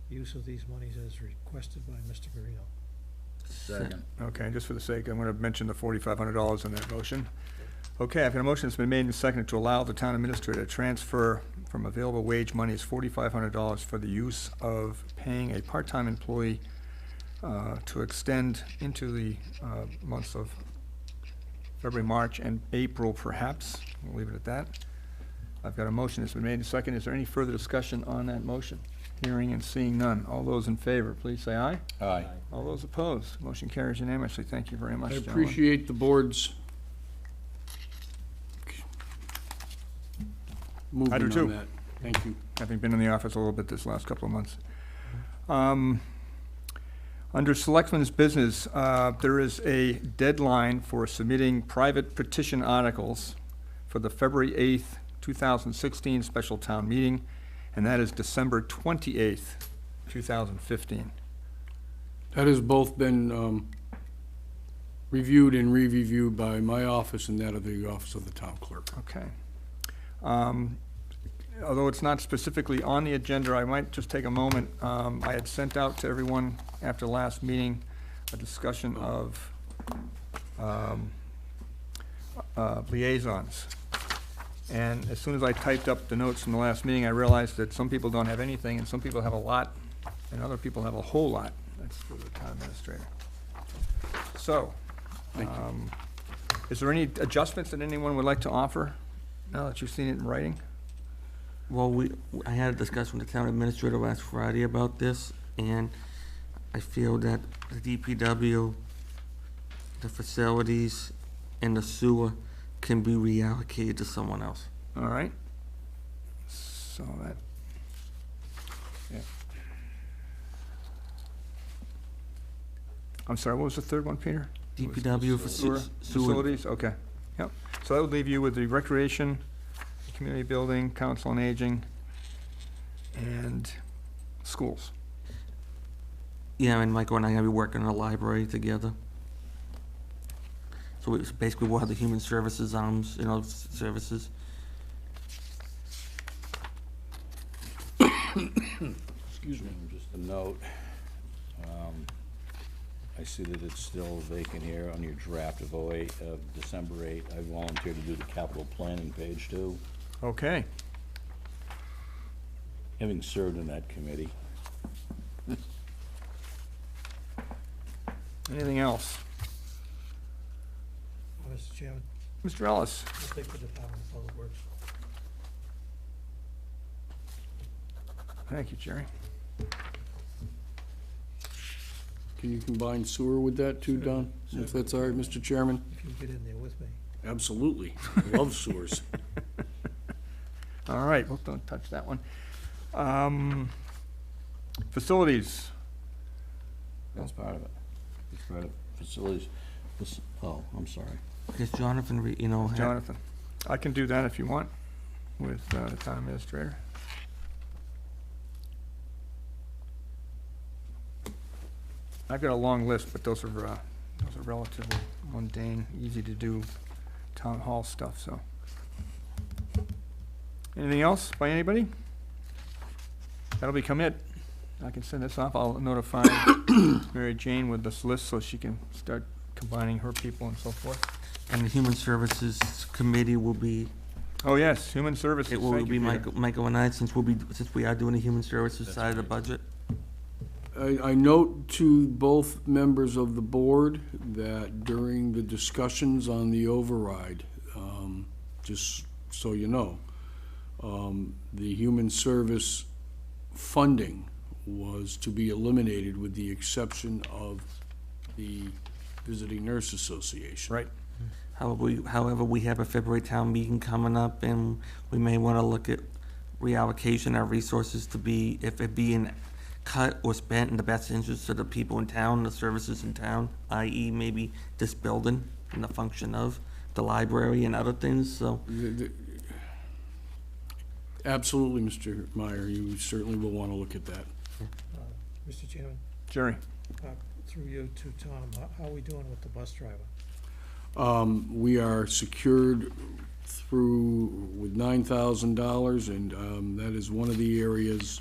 use of these monies as requested by Mr. Guarino. Second. Okay, just for the sake, I'm going to mention the $4,500 in that motion. Okay, I've got a motion that's been made and seconded to allow the town administrator to transfer from available wage monies $4,500 for the use of paying a part-time employee to extend into the months of February, March, and April, perhaps. We'll leave it at that. I've got a motion that's been made and seconded. Is there any further discussion on that motion? Hearing and seeing none. All those in favor, please say aye. Aye. All those opposed, motion carries unanimously. Thank you very much, I gentlemen. appreciate the board's movement do too. on that. Thank you. Having been in the office a little bit this last couple of months. Under Selectmen's business, there is a deadline for submitting private petition articles for the February 8th, 2016 special town meeting, and that is December 28th, 2015. That has both been reviewed and re-reviewed by my office and that of the office of the town clerk. Okay. Although it's not specifically on the agenda, I might just take a moment. I had sent out to everyone after the last meeting a discussion of liaisons. And as soon as I typed up the notes from the last meeting, I realized that some people don't have anything, and some people have a lot, and other people have a whole lot. That's for the town administrator. So, is there any adjustments that anyone would like to offer now that you've seen it in writing? Well, I had a discussion with the town administrator last Friday about this, and I feel that the DPW, the facilities, and the sewer can be reallocated to someone else. All right. So that, yeah. I'm sorry, what was the third one, Peter? DPW for Sewer sewer. facilities, okay, yep. So that would leave you with the recreation, community building, council on aging, and schools. Yeah, and Michael and I are gonna be working in a library together. So basically we'll have the human services, services. Excuse me, just a note. I see that it's still vacant here on your draft of 08, of December 8. I volunteered to do the capital planning page too, Okay, having served in that committee. anything else? Mr. Chairman, Mr. Ellis? I'll take the Department of Public Works. Thank you, Jerry. Can you combine sewer with that too, Don? If that's all right, Mr. Chairman? If you get in there with me. Absolutely. I love sewers. All right, well, don't touch that one. Facilities. That's part of it. It's part of facilities. Oh, I'm sorry. Because Jonathan, had Jonathan, I can do that if you want with the town administrator. I've got a long list, but those are relatively mundane, easy to do town hall stuff, so. Anything else by anybody? That'll become it. I can send this off. I'll notify Mary Jane with this list so she can start combining her people and so forth. And the Human Services Committee will be, Oh, yes, Human Services. it will Thank be you, Peter. Michael and I, since we are doing the Human Services side of the budget. I note to both members of the board that during the discussions on the override, just so you know, the human service funding was to be eliminated with the exception of the Visiting Nurse Association. Right. However, we have a February town meeting coming up, and we may want to look at reallocation of resources to be, if it being cut or spent in the best interest of the people in town, the services in town, i.e. maybe this building and the function of the library and other things, so. Absolutely, Mr. Meyer, you certainly will want to look at that. Mr. Chairman, Jerry? through you to Tom, how are we doing with the bus driver? We are secured through with $9,000, and that is one of the areas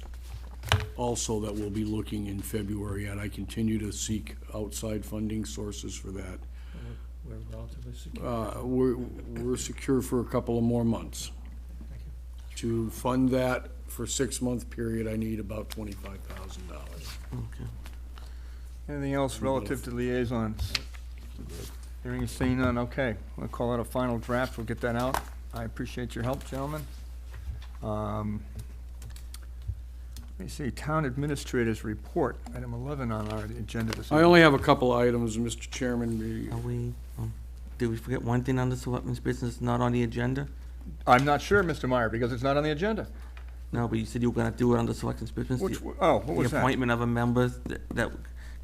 also that we'll be looking in February at. I continue to seek outside funding sources for that. We're relatively secure. We're secure for a couple of more months. Thank you. To fund that for a 6-month period, I need about $25,000. Okay. Anything else relative to liaisons? Hearing and seeing none, okay. We'll call it a final draft, we'll get that out. I appreciate your help, gentlemen. Let me see, Town Administrator's Report, item 11 on our agenda this I evening. only have a couple of items, Mr. Chairman. Are we, did we forget one thing on the Selectmen's business not on the agenda? I'm not sure, Mr. Meyer, because it's not on the agenda. No, but you said you were gonna do it on the Selectmen's business. Which, what was The that? appointment of a member that,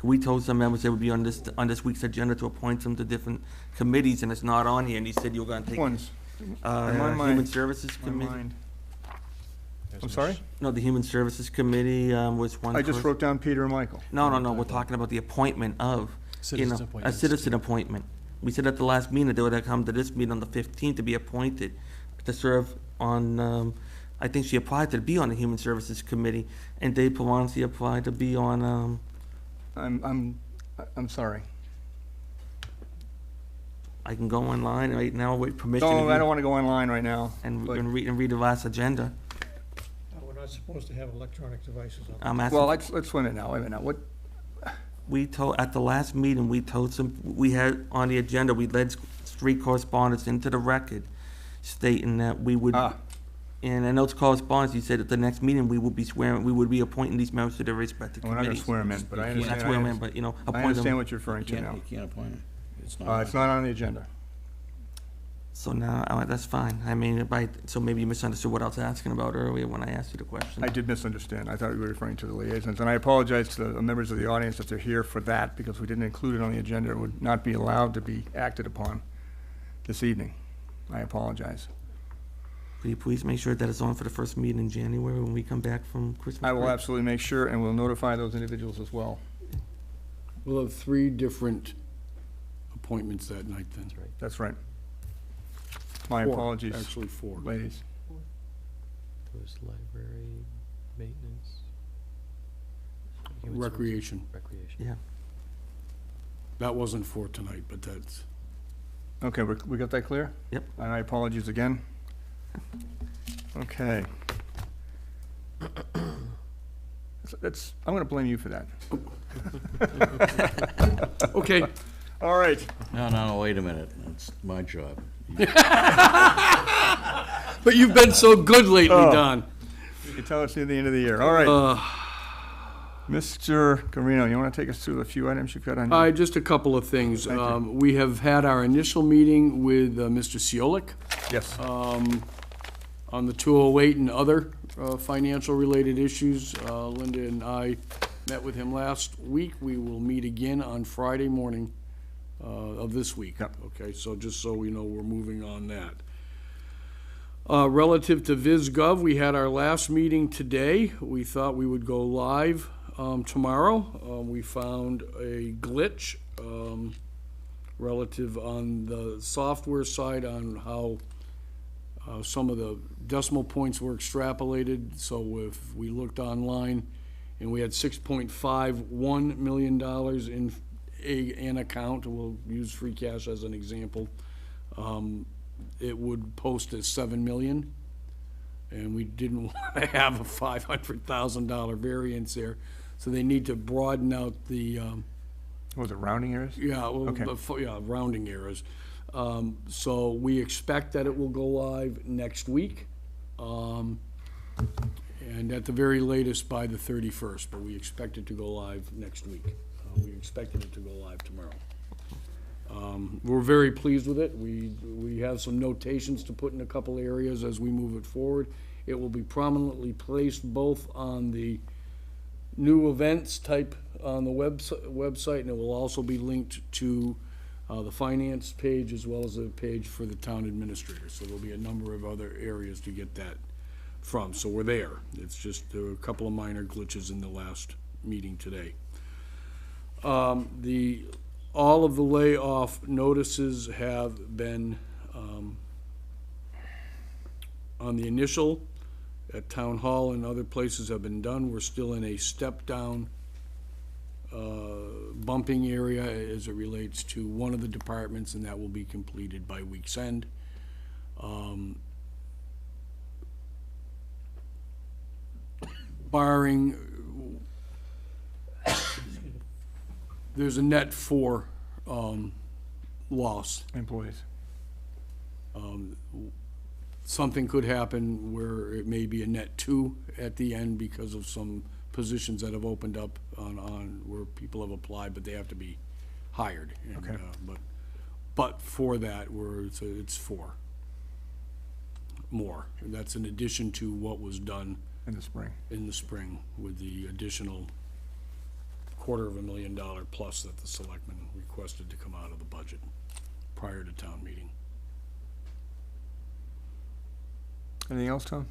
we told some members they would be on this week's agenda to appoint them to different committees, and it's not on here, and you said you were gonna take. Ones. In my Human mind- Services My Committee. mind. I'm sorry? No, the Human Services Committee, was one. I just person. wrote down Peter and Michael. No, we're talking about the appointment of, Citizen a appointments. citizen appointment. We said at the last meeting, they would come to this meeting on the 15th to be appointed to serve on, I think she applied to be on the Human Services Committee, and Dave Palancy applied to be on, I'm sorry. I can go online right now with permission. No, I don't want to go online right now. And but- read the last agenda. We're not supposed to have electronic devices on. I'm asking. Well, let's swim it now, wait a minute, what, We told, at the last meeting, we had on the agenda, we led street correspondence into the record stating that we would, and in those correspondence, you said at the next meeting, we would be appointing these members to their respective we're not going committees. to swear them in, but I We're not understand. swearing in, but, I appoint understand them. what you're referring to now. You can't appoint it. It's not. It's not on the agenda. So now, that's fine. I mean, so maybe you misunderstood what I was asking about earlier when I asked you the question. I did misunderstand. I thought you were referring to the liaisons, and I apologize to the members of the audience if they're here for that, because we didn't include it on the agenda. It would not be allowed to be acted upon this evening. I apologize. Will you please make sure that it's on for the first meeting in January when we come back from Christmas I will break? absolutely make sure, and we'll notify those individuals as well. We'll have 3 different appointments that night then. That's right. That's right. My 4, apologies, Actually 4. ladies. There was library, maintenance. Human Services, Recreation. Recreation. Yeah. That wasn't for tonight, but that's, Okay, we got that clear? Yep. And I apologize again. Okay. I'm going to blame you for that. okay. All right. No, wait a minute. That's my job. But you've been so good lately, Don. You can tell it's near the end of the year. All right. Mr. Carino, you want to take us through a few items you've got on your... Just a couple of things. Thank you. We have had our initial meeting with Mr. Siolik Yes. on the 208 and other financial-related issues. Linda and I met with him last week. We will meet again on Friday morning of this week. Yep. Okay, so just so we know, we're moving on that. Relative to VizGov, we had our last meeting today. We thought we would go live tomorrow. We found a glitch relative on the software side on how some of the decimal points were extrapolated. So if we looked online and we had $6.51 million an account, we'll use free cash as an example, it would post as 7 million. And we didn't want to have a $500,000 variance there. So they need to broaden out the, Was it rounding errors? yeah, well, Okay. yeah, rounding errors. So we expect that it will go live next week. And at the very latest by the 31st, but we expect it to go live next week. We expected it to go live tomorrow. We're very pleased with it. We have some notations to put in a couple areas as we move it forward. It will be prominently placed both on the new events type on the website, and it will also be linked to the finance page as well as a page for the town administrator. So there'll be a number of other areas to get that from. So we're there. It's just there were a couple of minor glitches in the last meeting today. All of the layoff notices have been, on the initial, at Town Hall and other places have been done. We're still in a step-down bumping area as it relates to one of the departments, and that will be completed by week's end. Barring, there's a net 4 loss. Employees. Something could happen where it may be a net 2 at the end because of some positions that have opened up on where people have applied, but they have to be hired. And, Okay. But for that, it's 4 more. And that's in addition to what was done In the spring. With the additional $250,000 plus that the selectmen requested to come out of the budget prior to town meeting. Anything else, Tom?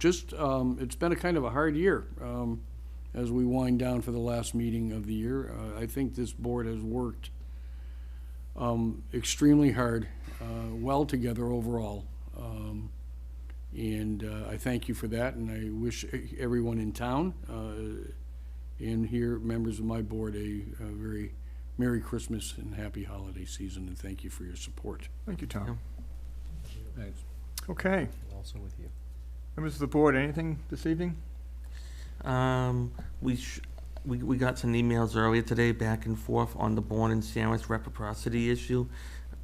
It's been a kind of a hard year as we wind down for the last meeting of the year. I think this board has worked extremely hard, well together overall. And I thank you for that, and I wish everyone in town and here, members of my board, a very Merry Christmas and Happy Holiday Season, and thank you for your support. Thank you, Tom. Thanks. Okay. Also with you. Members of the board, anything this evening? We got some emails earlier today back and forth on the Bourne and Sandwich reciprocity issue.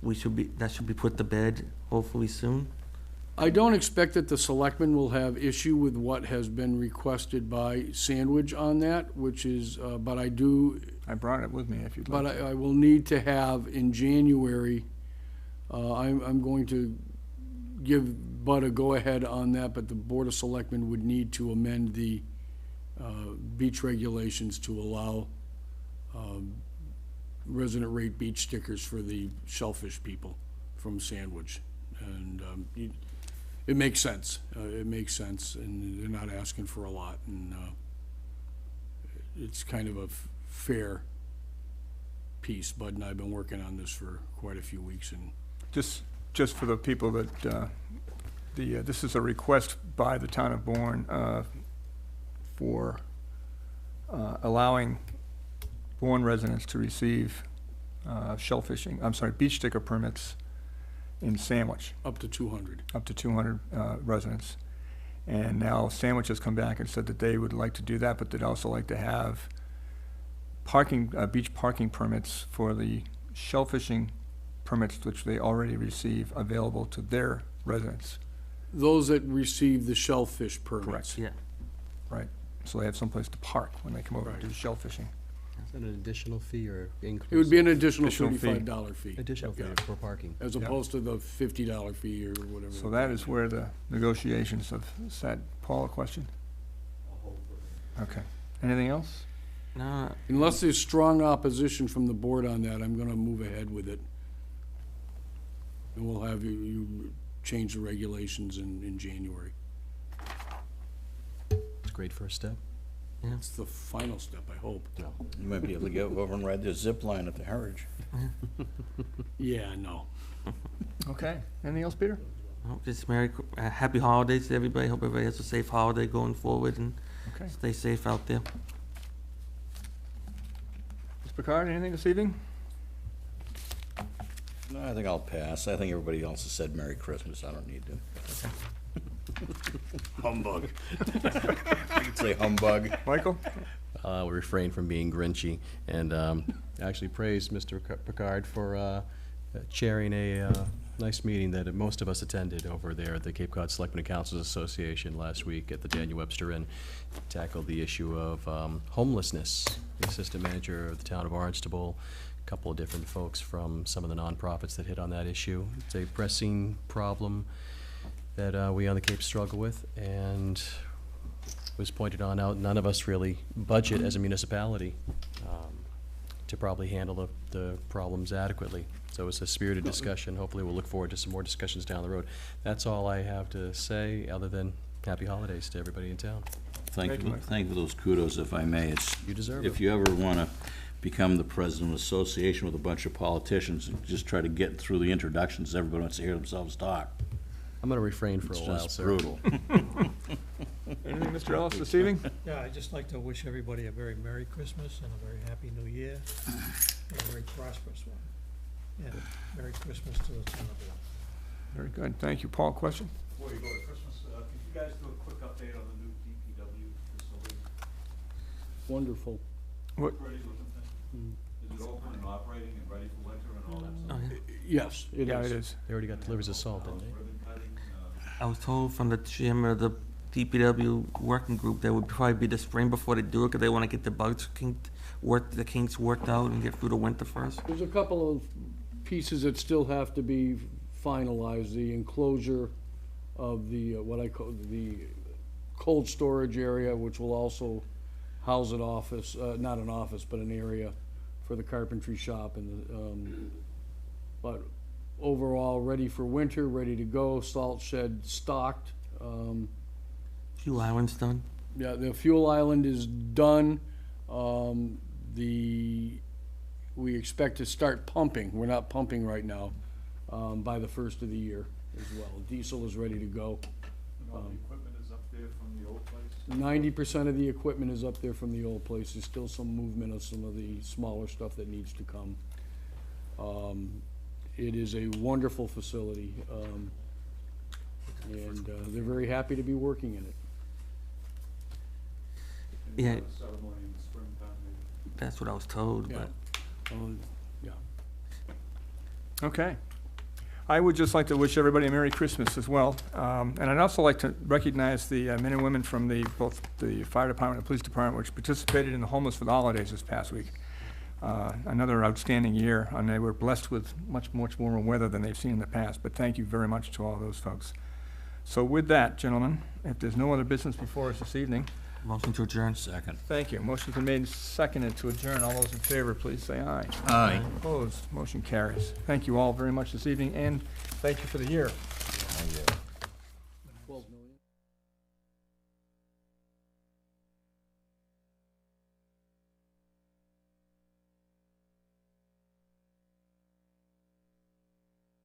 That should be put to bed hopefully soon. I don't expect that the selectmen will have issue with what has been requested by Sandwich on that, which is, but I do, I brought it with me if you'd like. but I will need to have in January, I'm going to give Bud a go-ahead on that, but the Board of Selectmen would need to amend the beach regulations to allow resident rate beach stickers for the shellfish people from Sandwich. And it makes sense. It makes sense, and they're not asking for a lot, and it's kind of a fair piece. Bud and I have been working on this for quite a few weeks, and Just for the people that, this is a request by the town of Bourne for allowing Bourne residents to receive beach sticker permits in Sandwich, up to 200. up to 200 residents. And now Sandwich has come back and said that they would like to do that, but they'd also like to have beach parking permits for the shellfishing permits which they already receive available to their residents. Those that receive the shellfish permits. Correct. Yeah. Right. So they have someplace to park when they come over to do shellfishing. Is that an additional fee or inclusive? It would be an additional Additional fee. $35 fee. Additional fee Yeah. for parking. As Yeah. opposed to the $50 fee or whatever. So that is where the negotiations have sat. Paul, a question? Okay. Anything else? No, Unless there's strong opposition from the board on that, I'm gonna move ahead with it. And we'll have you change the regulations in January. It's a great first step. It's the final step, I hope. No. You might be able to go over and ride the zip line at the Heritage. Yeah, no. Okay. Anything else, Peter? just happy holidays to everybody. Hope everybody has a safe holiday going forward and Okay. stay safe out there. Mr. Picard, anything this evening? No, I think I'll pass. I think everybody else has said Merry Christmas. I don't need to. Humbug. You could say humbug. Michael? We refrain from being grinchy and actually praise Mr. Picard for chairing a nice meeting that most of us attended over there at the Cape Cod Selectmen and Councils Association last week at the Daniel Webster Inn. Tackled the issue of homelessness. The assistant manager of the town of Barnstable, a couple of different folks from some of the nonprofits that hit on that issue. It's a pressing problem that we on the Cape struggle with, and was pointed on out, none of us really budget as a municipality to probably handle the problems adequately. So it's a spirited discussion. Hopefully we'll look forward to some more discussions down the road. That's all I have to say, other than happy holidays to everybody in town. Thank you for those kudos, if I may. You deserve If it. you ever want to become the president of an association with a bunch of politicians, just try to get through the introductions. Everybody wants to hear themselves talk. I'm going to refrain for It's a while, just sir. brutal. Anything, Mr. Ellis, this evening? Yeah, I'd just like to wish everybody a very Merry Christmas and a very Happy New Year, and a very prosperous one. And Merry Christmas to the town of Bourne. Very good. Thank you. Paul, question? Before you go to Christmas, could you guys do a quick update on the new DPW facility? Wonderful. What? Pretty looking thing? Is it open and operating and ready for winter and all that Oh, stuff? yeah. Yes, it is. Yeah, it is. They already got deliveries of salt, didn't they? Ribbon cutting, I was told from the chairman of the DPW working group that would probably be the spring before they do it, because they want to get the bugs the kinks worked out and get through the winter first. There's a couple of pieces that still have to be finalized. The enclosure of the, what I call the cold storage area, which will also house an office, not an office, but an area for the carpentry shop and the, but overall, ready for winter, ready to go, salt shed stocked. Few islands done. Yeah, the fuel island is done. We expect to start pumping, we're not pumping right now, by the first of the year as well. Diesel is ready to go. and all the equipment is up there from the old place? 90% of the equipment is up there from the old place. There's still some movement of some of the smaller stuff that needs to come. It is a wonderful facility, and they're very happy to be working in it. And Yeah. you have a ceremony in the springtime, maybe? That's what I was told, Yeah. but Yeah. Okay. I would just like to wish everybody a Merry Christmas as well. And I'd also like to recognize the men and women from both the fire department and police department, which participated in the Homeless for the Holidays this past week. Another outstanding year, and they were blessed with much warmer weather than they've seen in the past. But thank you very much to all those folks. So with that, gentlemen, if there's no other business before us this evening, motion to adjourn. Second. thank you. Motion's been made and seconded to adjourn. All those in favor, please say aye. Aye. Opposed, motion carries. Thank you all very much this evening, and thank you for the year. 12 million.